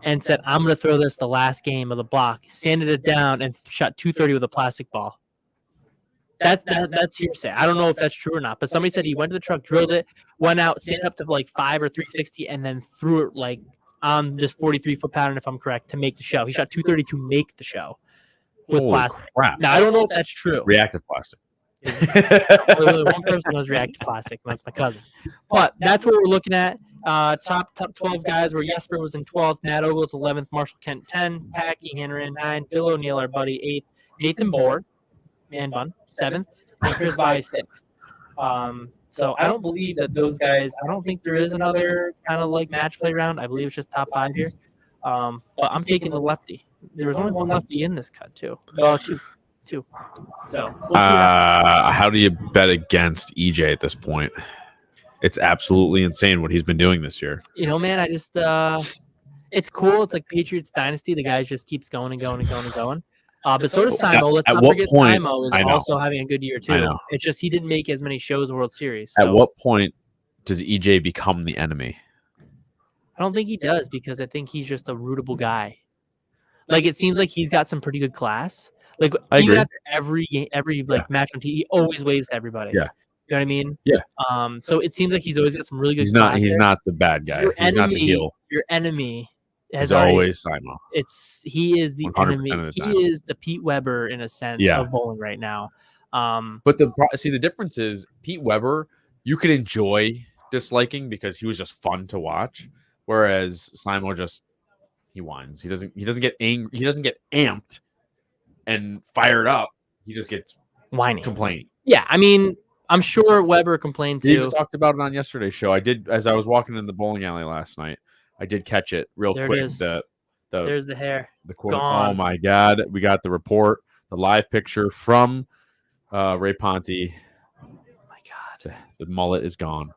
And said, I'm going to throw this the last game of the block. Sanded it down and shot 230 with a plastic ball. That's hearsay. I don't know if that's true or not, but somebody said he went to the truck, drilled it, went out, sanded up to like 5 or 360, and then threw it like on this 43-foot pattern, if I'm correct, to make the show. He shot 230 to make the show. with Holy plastic. crap. Now I don't know if that's true. Reactive plastic. Only one person knows reactive plastic, and that's my cousin. But that's what we're looking at. Top 12 guys where Jesper was in 12th, Matt Ogles 11th, Marshall Kent 10, Packy Hanner in 9, Bill O'Neill, our buddy 8th, Nathan Bohr, man bun 7th, and Chris By 6th. So I don't believe that those guys. I don't think there is another kind of like match play round. I believe it's just top 5 here. But I'm taking the lefty. There was only one lefty in this cut too. Oh, two. So we'll see how do you bet against EJ at this point? It's absolutely insane what he's been doing this year. You know, man, I just it's cool. It's like Patriots Dynasty. The guy just keeps going and going and going and going. But so does Simo. Let's not forget Simo is also having a good year too. I know. It's just he didn't make as many shows World Series. So. At what point does EJ become the enemy? I don't think he does because I think he's just a rootable guy. Like it seems like he's got some pretty good class. Like even after every match on TV, he always waves to everybody. Yeah. You know what I mean? Yeah. So it seems like he's always got some really good. He's not the bad guy. He's not the heel. Your enemy is always Simo. He is the enemy. He is the Pete Weber in a sense of bowling right now. But the difference is Pete Weber, you could enjoy disliking because he was just fun to watch, whereas Simo he whines. He doesn't get angry. He doesn't get amped and fired up. He just gets whining, complaining. Yeah, I mean, I'm sure Weber complained too. We talked about it on yesterday's show. I did as I was walking in the bowling alley last night. I did catch it real quick. There's the hair. The quote. Oh my God! We got the report, the live picture from Ray Ponte. Oh my God! The mullet is gone.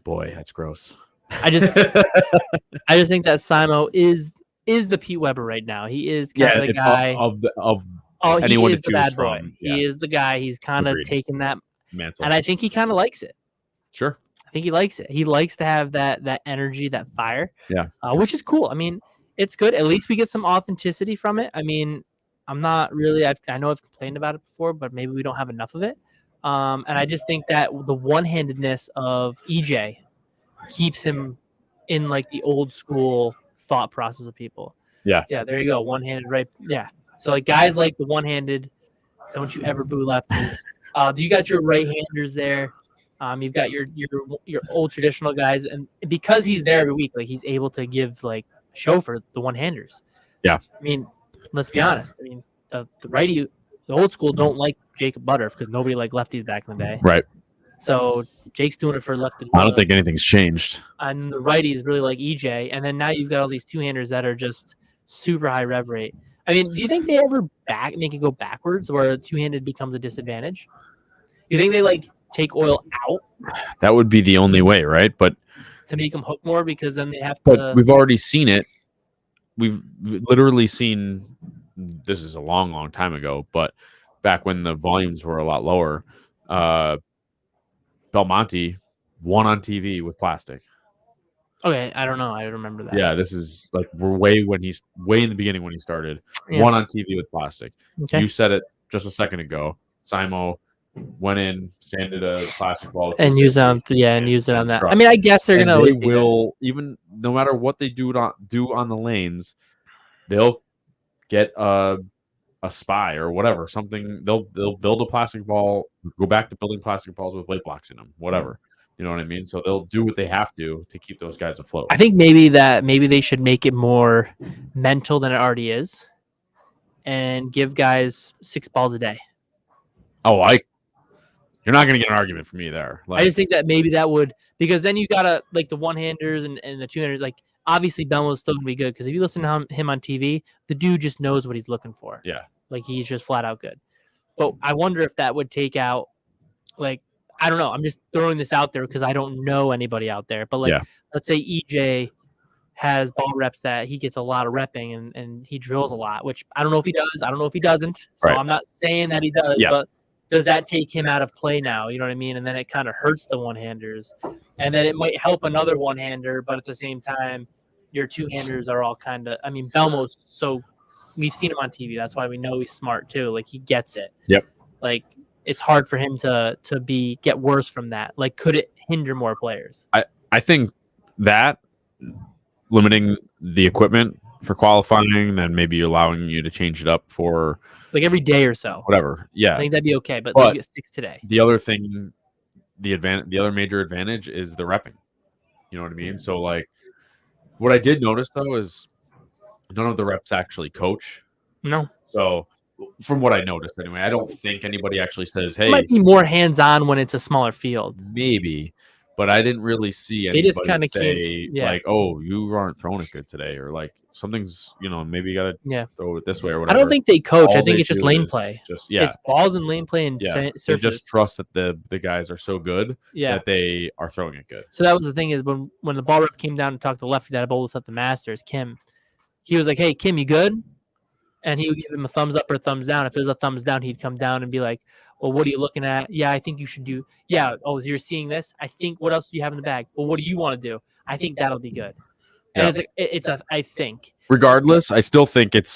Boy, that's gross. I just think that Simo is the Pete Weber right now. He is kind of the guy of anyone. He is the bad boy. Yeah. He is the guy. He's kind of taken that mantle, and I think he kind of likes it. Sure, I think he likes it. He likes to have that energy, that fire. Yeah, which is cool. I mean, it's good. At least we get some authenticity from it. I mean, I'm not really. I know I've complained about it before, but maybe we don't have enough of it. And I just think that the one-handedness of EJ keeps him in like the old school thought process of people. Yeah. There you go. One-handed, right? Yeah. So like guys like the one-handed, don't you ever boo lefties. You got your right-handers there. You've got your old traditional guys, and because he's there every week, like he's able to give like show for the one-handers. Yeah. I mean, let's be honest. I mean, the righty, the old school don't like Jacob Butter because nobody liked lefties back in the day. Right. So Jake's doing it for lefty. I don't think anything's changed. And the righties really like EJ, and then now you've got all these two-handers that are just super high rev rate. I mean, do you think they ever make it go backwards where two-handed becomes a disadvantage? You think they like take oil out? That would be the only way, right? But to make them hook more because then they have to. But we've already seen it. We've literally seen. This is a long, long time ago, but back when the volumes were a lot lower, Belmonte won on TV with plastic. Okay, I don't know. I remember that. Yeah, this is like we're way in the beginning when he started. Yeah. Won on TV with plastic. Okay. You said it just a second ago. Simo went in, sanded a plastic ball, and use them. And use it on that. I mean, I guess they're gonna. They will even no matter what they do on the lanes, they'll get a spy or whatever. Something they'll build a plastic ball, go back to building plastic balls with weight blocks in them, whatever. You know what I mean? So they'll do what they have to keep those guys afloat. I think maybe they should make it more mental than it already is, and give guys 6 balls a day. Oh, you're not going to get an argument from me there. I just think that maybe that would, because then you gotta like the one-handers and the two-handers. Like obviously Belmo's still gonna be good because if you listen to him on TV, the dude just knows what he's looking for. Yeah, like he's just flat out good. But I wonder if that would take out like. I don't know. I'm just throwing this out there because I don't know anybody out there. But let's say EJ has ball reps that he gets a lot of repping and he drills a lot, which I don't know if he does. I don't know if he doesn't. So I'm not saying that he does. Yeah. But does that take him out of play now? You know what I mean? And then it kind of hurts the one-handers. And then it might help another one-hander, but at the same time, your two-handers are all kind of – I mean, Belmo's so – we've seen him on TV. That's why we know he's smart too. Like, he gets it. Yep. Like – it's hard for him to get worse from that. Like, could it hinder more players? I think that limiting the equipment for qualifying, then maybe allowing you to change it up for like every day or so. whatever. I Yeah. think that'd be okay, but But you get 6 today. The other thing, the other major advantage is the repping. You know what I mean? So like, what I did notice though is none of the reps actually coach. No. So from what I noticed anyway, I don't think anybody actually says, It "Hey." might be more hands-on when it's a smaller field. Maybe, but I didn't really see They just anybody kinda came say yeah. like, "Oh, you aren't throwing it good today," or like something's, maybe you gotta throw it this way or I whatever. don't think they coach. All I think they it's just do lane is play. Just It's balls and lane play and They surfaces. just trust that the guys are so good that they are throwing it good. So that was the thing is when the ball rep came down to talk to the lefty that I bowled at the Masters, Kim, he was like, "Hey, Kim, you good?" And he would give him a thumbs up or a thumbs down. If it was a thumbs down, he'd come down and be like, "Well, what are you looking at? Yeah, I think you should do. Yeah, oh, you're seeing this. I think. What else do you have in the bag? Well, what do you want to do? I think that'll be good." And it's like I think. Regardless, I still think it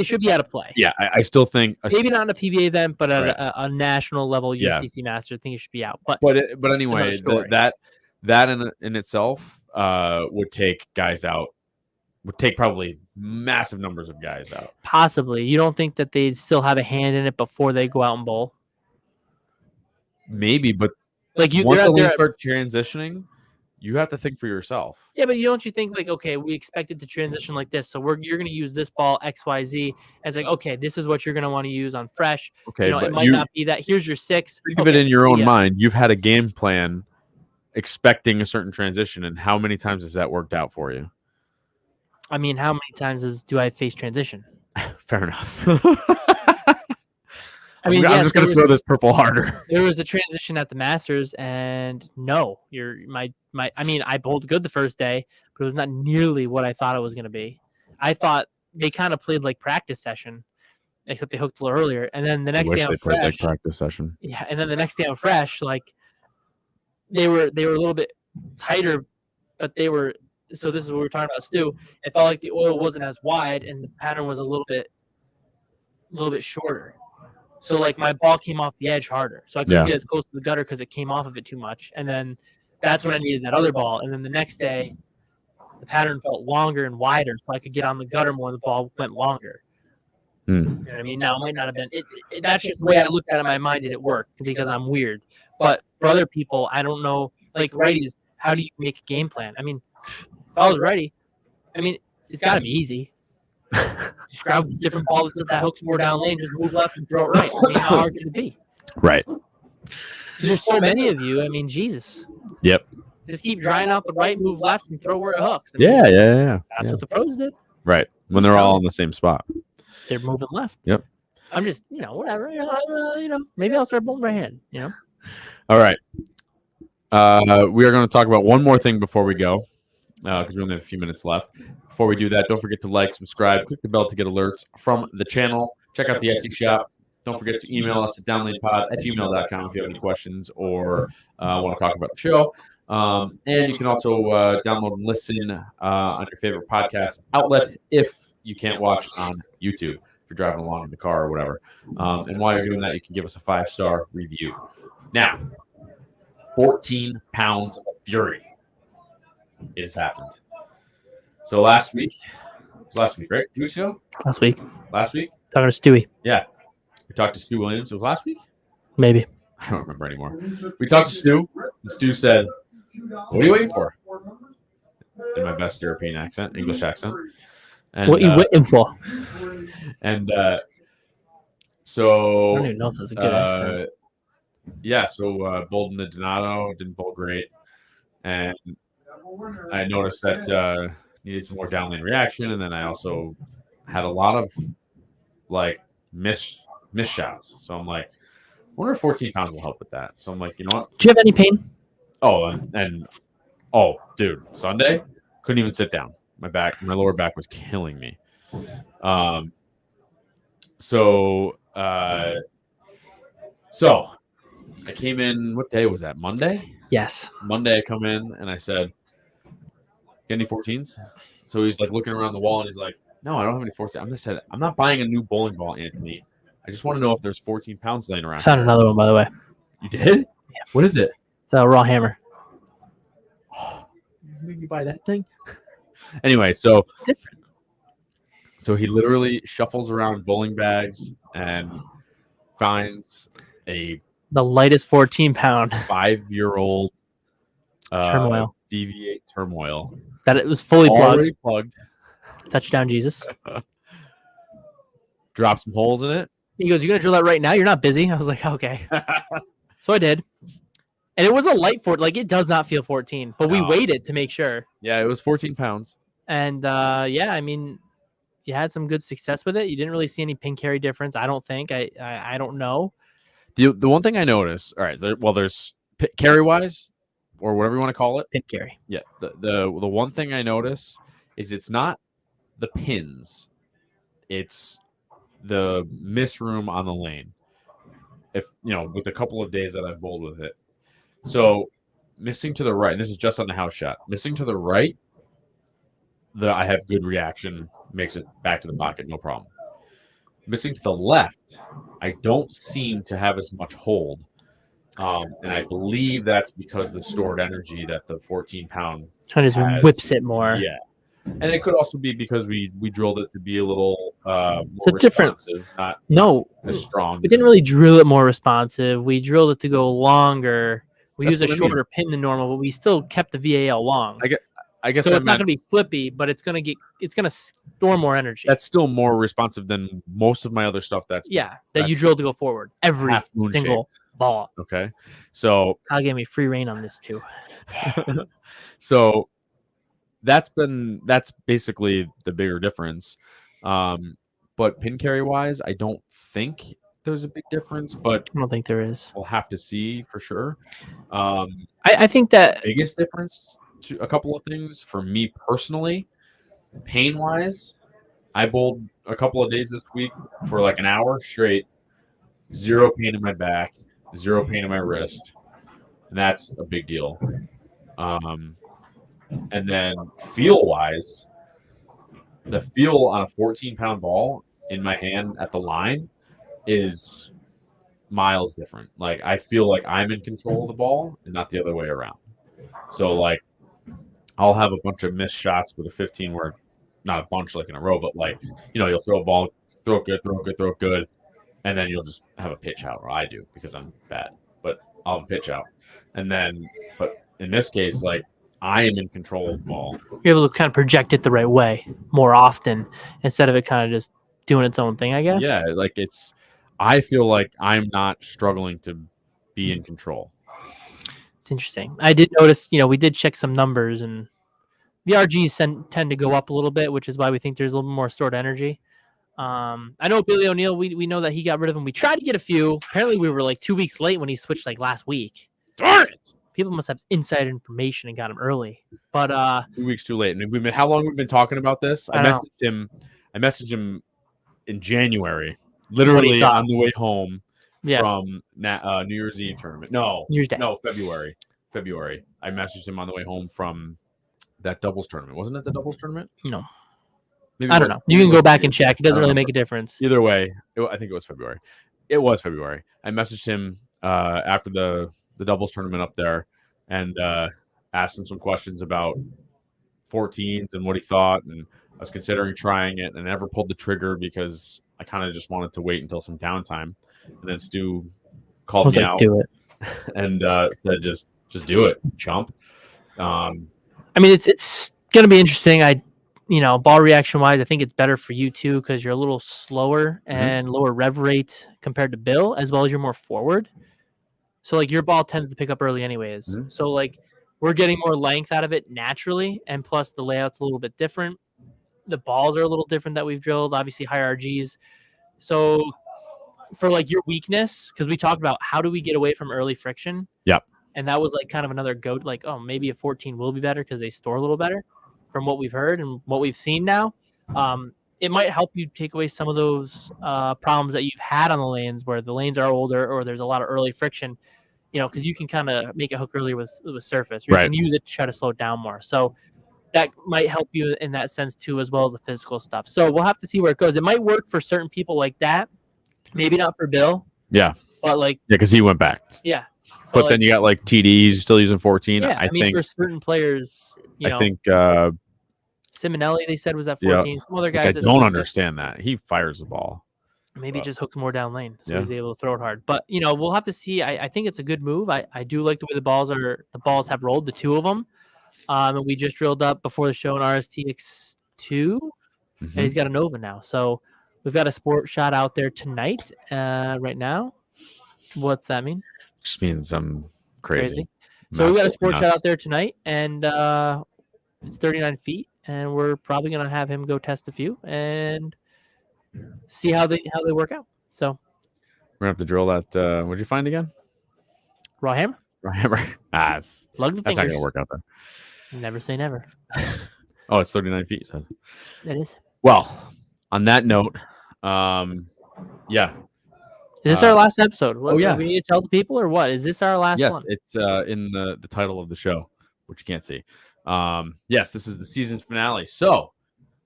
should be out of play. Yeah, I still think maybe not in a PBA event, but at a national level USDC Master, I think it should be out. But anyway, that in itself would take guys out. Would take probably massive numbers of guys out. Possibly. You don't think that they still have a hand in it before they go out and bowl? Maybe, but like once the lanes start transitioning, you have to think for yourself. Yeah, but don't you think like, okay, we expected to transition like this, so you're going to use this ball XYZ. And it's like, okay, this is what you're going to want to use on fresh. Okay, but it might not be that. Here's your 6. Think of it in your own mind. You've had a game plan expecting a certain transition, and how many times has that worked out for you? I mean, how many times do I face transition? Fair enough. I mean, I'm just going to throw this purple harder. There was a transition at the Masters, and no, I mean, I bowled good the first day, but it was not nearly what I thought it was going to be. I thought they kind of played like practice session, except they hooked a little earlier. And then the next day on fresh, like practice session. Yeah, and then the next day on fresh, like they were a little bit tighter, but they were. So this is what we were talking about, Stu. It felt like the oil wasn't as wide, and the pattern was a little bit shorter. So like my ball came off the edge harder, so I couldn't get as close to the gutter because it came off of it too much. And then that's when I needed that other ball. And then the next day, the pattern felt longer and wider, so I could get on the gutter more. And the ball went longer. You know what I mean? Now it might not have been. That's just the way I looked at it in my mind. Did it work? Because I'm weird. But for other people, I don't know. Like righties, how do you make a game plan? I mean, if I was righty, I mean, it's got to be easy. Just grab a different ball that hooks more down lane, just move left and throw it right. I mean, how hard can it be? Right. There's so many of you. I mean, Jesus. Yep. Just keep drying out the right, move left, and throw where it hooks. I mean, yeah. That's what the pros did. Right. When they're all in the same spot. They're moving left. Yep. I'm just, whatever. Maybe I'll start bowling right hand. All right. We are going to talk about one more thing before we go, because we only have a few minutes left. Before we do that, don't forget to like, subscribe, click the bell to get alerts from the channel. Check out the Etsy shop. Don't forget to email us at downlanepod@gmail.com if you have any questions or want to talk about the show. And you can also download and listen on your favorite podcast outlet if you can't watch on YouTube, if you're driving along in the car or whatever. And while you're doing that, you can give us a 5-star review. Now, 14 pounds of fury. It has happened. So last week, right? 2 weeks ago? Last week. Talking to Stewie. Yeah. We talked to Stu Williams. It was last week? Maybe. I don't remember anymore. We talked to Stu, and Stu said, "What are you waiting for?" In my best European accent, English accent. And, what are you waiting for? And so... I don't even know if that's a good accent. Yeah, so bowled in the Donato, didn't bowl great. And I noticed that needed some more downlane reaction, and then I also had a lot of missed shots. So I'm like, I wonder if 14 pounds will help with that. So I'm like, you know what? Do you have any pain? Oh, dude, Sunday couldn't even sit down. My lower back was killing me. So I came in. What day was that? Monday. Yes. Monday, I come in and I said, "Get any 14s?" So he's like looking around the wall and he's like, "No, I don't have any 14s." I'm not buying a new bowling ball, Anthony. I just want to know if there's 14 pounds laying around. Found another one, by the way. You did? Yeah. What is it? It's a raw hammer. Oh, you buy that thing? Anyway, so So he literally shuffles around bowling bags and finds a The lightest 14-pound 5-year-old turmoil DV8 turmoil that it was fully already plugged. Touchdown, Jesus. Drop some holes in it. He goes, "You gonna drill that right now? You're not busy." I was like, "Okay." So I did, and it was a light 14. Like, it does not feel 14, but we waited to make sure. Yeah, it was 14 pounds. And yeah, I mean, you had some good success with it. You didn't really see any pin carry difference. I don't think. I don't know. The one thing I noticed. All right, there's carry wise, or whatever you want to call it. Pin carry. Yeah. The one thing I notice is it's not the pins. It's the miss room on the lane. If with a couple of days that I've bowled with it. So missing to the right, and this is just on the house shot. Missing to the right, I have good reaction, makes it back to the pocket, no problem. Missing to the left, I don't seem to have as much hold. And I believe that's because the stored energy that the 14-pound kind of just whips it more. Yeah. And it could also be because we drilled it to be a little more different, not as strong. We didn't really drill it more responsive. We drilled it to go longer. We used a shorter pin than normal, but we still kept the VAL long. I guess so it's not going to be flippy, but it's going to store more energy. That's still more responsive than most of my other stuff. That you drilled to go forward every single ball. Okay, so Kyle gave me free reign on this too. So that's basically the bigger difference. But pin carry wise, I don't think there's a big difference. But I don't think there is. We'll have to see for sure. I think that biggest difference. To a couple of things for me personally, pain wise, I bowled a couple of days this week for like an hour straight, 0 pain in my back, 0 pain in my wrist, and that's a big deal. And then feel wise, the feel on a 14-pound ball in my hand at the line is miles different. Like, I feel like I'm in control of the ball and not the other way around. So like, I'll have a bunch of missed shots with a 15 where not a bunch like in a row, but like, you'll throw a ball, throw it good, and then you'll just have a pitch out, or I do because I'm bad, but I'll have a pitch out. And then, but in this case, like, I am in control of the ball. You're able to kind of project it the right way more often instead of it kind of just doing its own thing, I guess. Yeah, like I feel like I'm not struggling to be in control. Interesting. I did notice, we did check some numbers, and the RGs tend to go up a little bit, which is why we think there's a little more stored energy. I know Billy O'Neill, we know that he got rid of him. We tried to get a few. Apparently we were like 2 weeks late when he switched like last week. Darn it! People must have inside information and got him early. But 2 weeks too late. And how long we've been talking about this? I messaged him in January, literally on the way home. Yeah. From New Year's Eve tournament. No, New Year's Day. No, February. I messaged him on the way home from that doubles tournament. Wasn't it the doubles tournament? No. Maybe I don't know. You can go back and check. It doesn't really make a difference. Either way, I think it was February. It was February. I messaged him after the doubles tournament up there and asked him some questions about 14s and what he thought. And I was considering trying it, and I never pulled the trigger because I kind of just wanted to wait until some downtime. And then Stu called me out do it. and said, just do it, chump. I mean, it's going to be interesting. Ball reaction wise, I think it's better for you too, because you're a little slower and lower rev rate compared to Bill, as well as you're more forward. So like your ball tends to pick up early anyways. So like we're getting more length out of it naturally. And plus the layout's a little bit different. The balls are a little different that we've drilled, obviously higher RGs. So for like your weakness, because we talked about how do we get away from early friction. Yep. And that was like kind of another goat, like, oh, maybe a 14 will be better because they store a little better from what we've heard and what we've seen now. It might help you take away some of those problems that you've had on the lanes where the lanes are older or there's a lot of early friction, because you can kind of make a hook earlier with surface. Or you can use it to try to slow it down more. So that might help you in that sense too, as well as the physical stuff. So we'll have to see where it goes. It might work for certain people like that. Maybe not for Bill. Yeah. But like, because he went back. Yeah. But then you got like TDs still using 14. Yeah, I mean, for certain players, I think Simonelli, they said, was at Yeah. 14. Some other Which guys. I that don't said understand that. He fires the ball. maybe just hooks more down lane, so Yeah. he's able to throw it hard. But we'll have to see. I think it's a good move. I do like the way the balls have rolled, the two of them. And we just drilled up before the show an RSTX2, and he's got a Nova now. So we've got a sport shot out there tonight. Right now, what's that mean? Just means I'm crazy. So we've got a sport shot out there tonight, and it's 39 feet, and we're probably gonna have him go test a few and see how they work out. So we're gonna have to drill that. What'd you find again? Raw hammer. Raw hammer. Plug the fingers. That's not gonna work out there. Never say never. Oh, it's 39 feet. So. That is. Well, on that note, yeah. Is this our last episode? Oh yeah. We need to tell the people, or what? Is this our last one? Yes, it's in the title of the show, which you can't see. Yes, this is the season finale. So,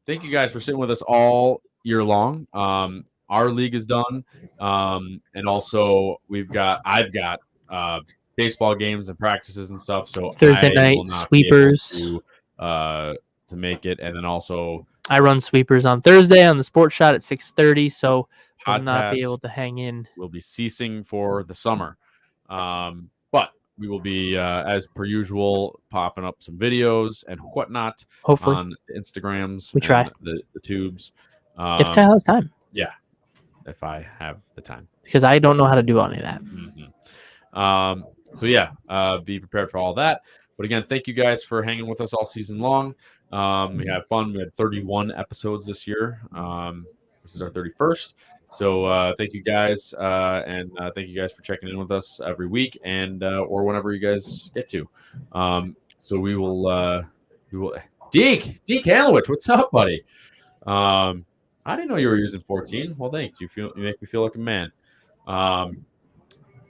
thank you guys for sitting with us all year long. Our league is done, and also I've got baseball games and practices and stuff. So Thursday night sweepers to make it, and then also I run sweepers on Thursday on the Sports Shot at 6:30. So will podcast not be able to hang in. We'll be ceasing for the summer, but we will be as per usual popping up some videos and whatnot. Hopefully on Instagrams. We try the tubes. If Kyle has time. Yeah, if I have the time, because I don't know how to do any of that. So yeah, be prepared for all that. But again, thank you guys for hanging with us all season long. We had fun. We had 31 episodes this year. This is our 31st. So thank you guys, and thank you guys for checking in with us every week and or whenever you guys get to. So we will. Deke Halowich, what's up, buddy? I didn't know you were using 14. Well, thanks. You make me feel like a man.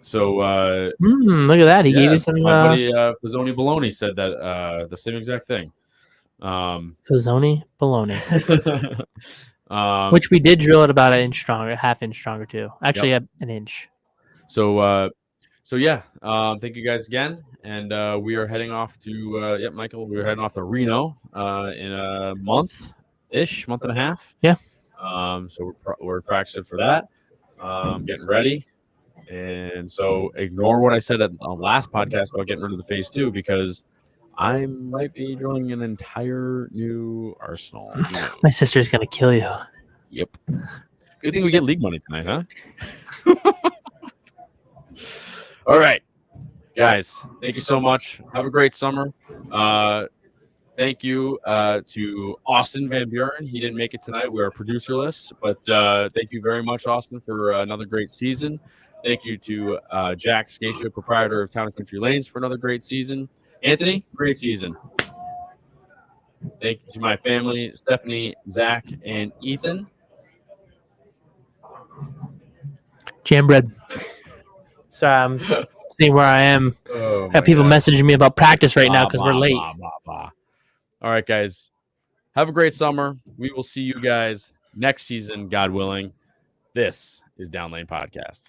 So look at that. He gave you some. My buddy Fazzoni Baloney said that the same exact thing. Fazzoni Baloney. Which we did drill at about an inch stronger, half inch stronger too. Actually, an inch. So yeah. Thank you guys again, and we are heading off to Michael. We're heading off to Reno in a month and a half. Yeah. So we're practicing for that. Getting ready. And so ignore what I said on the last podcast about getting rid of the phase 2 because I might be drawing an entire new arsenal. My sister's going to kill you. Yep. Good thing we get league money tonight, huh? All right. Guys, thank you so much. Have a great summer. Thank you to Austin Van Buren. He didn't make it tonight. We are producerless, but thank you very much, Austin, for another great season. Thank you to Jack Scaccia, proprietor of Town and Country Lanes, for another great season. Anthony, great season. Thank you to my family, Stephanie, Zach, and Ethan. Jam bread. So I'm seeing where I am. Oh, I have people messaging me about practice right now because we're late. All right, guys. Have a great summer. We will see you guys next season, God willing. This is Down Lane Podcast.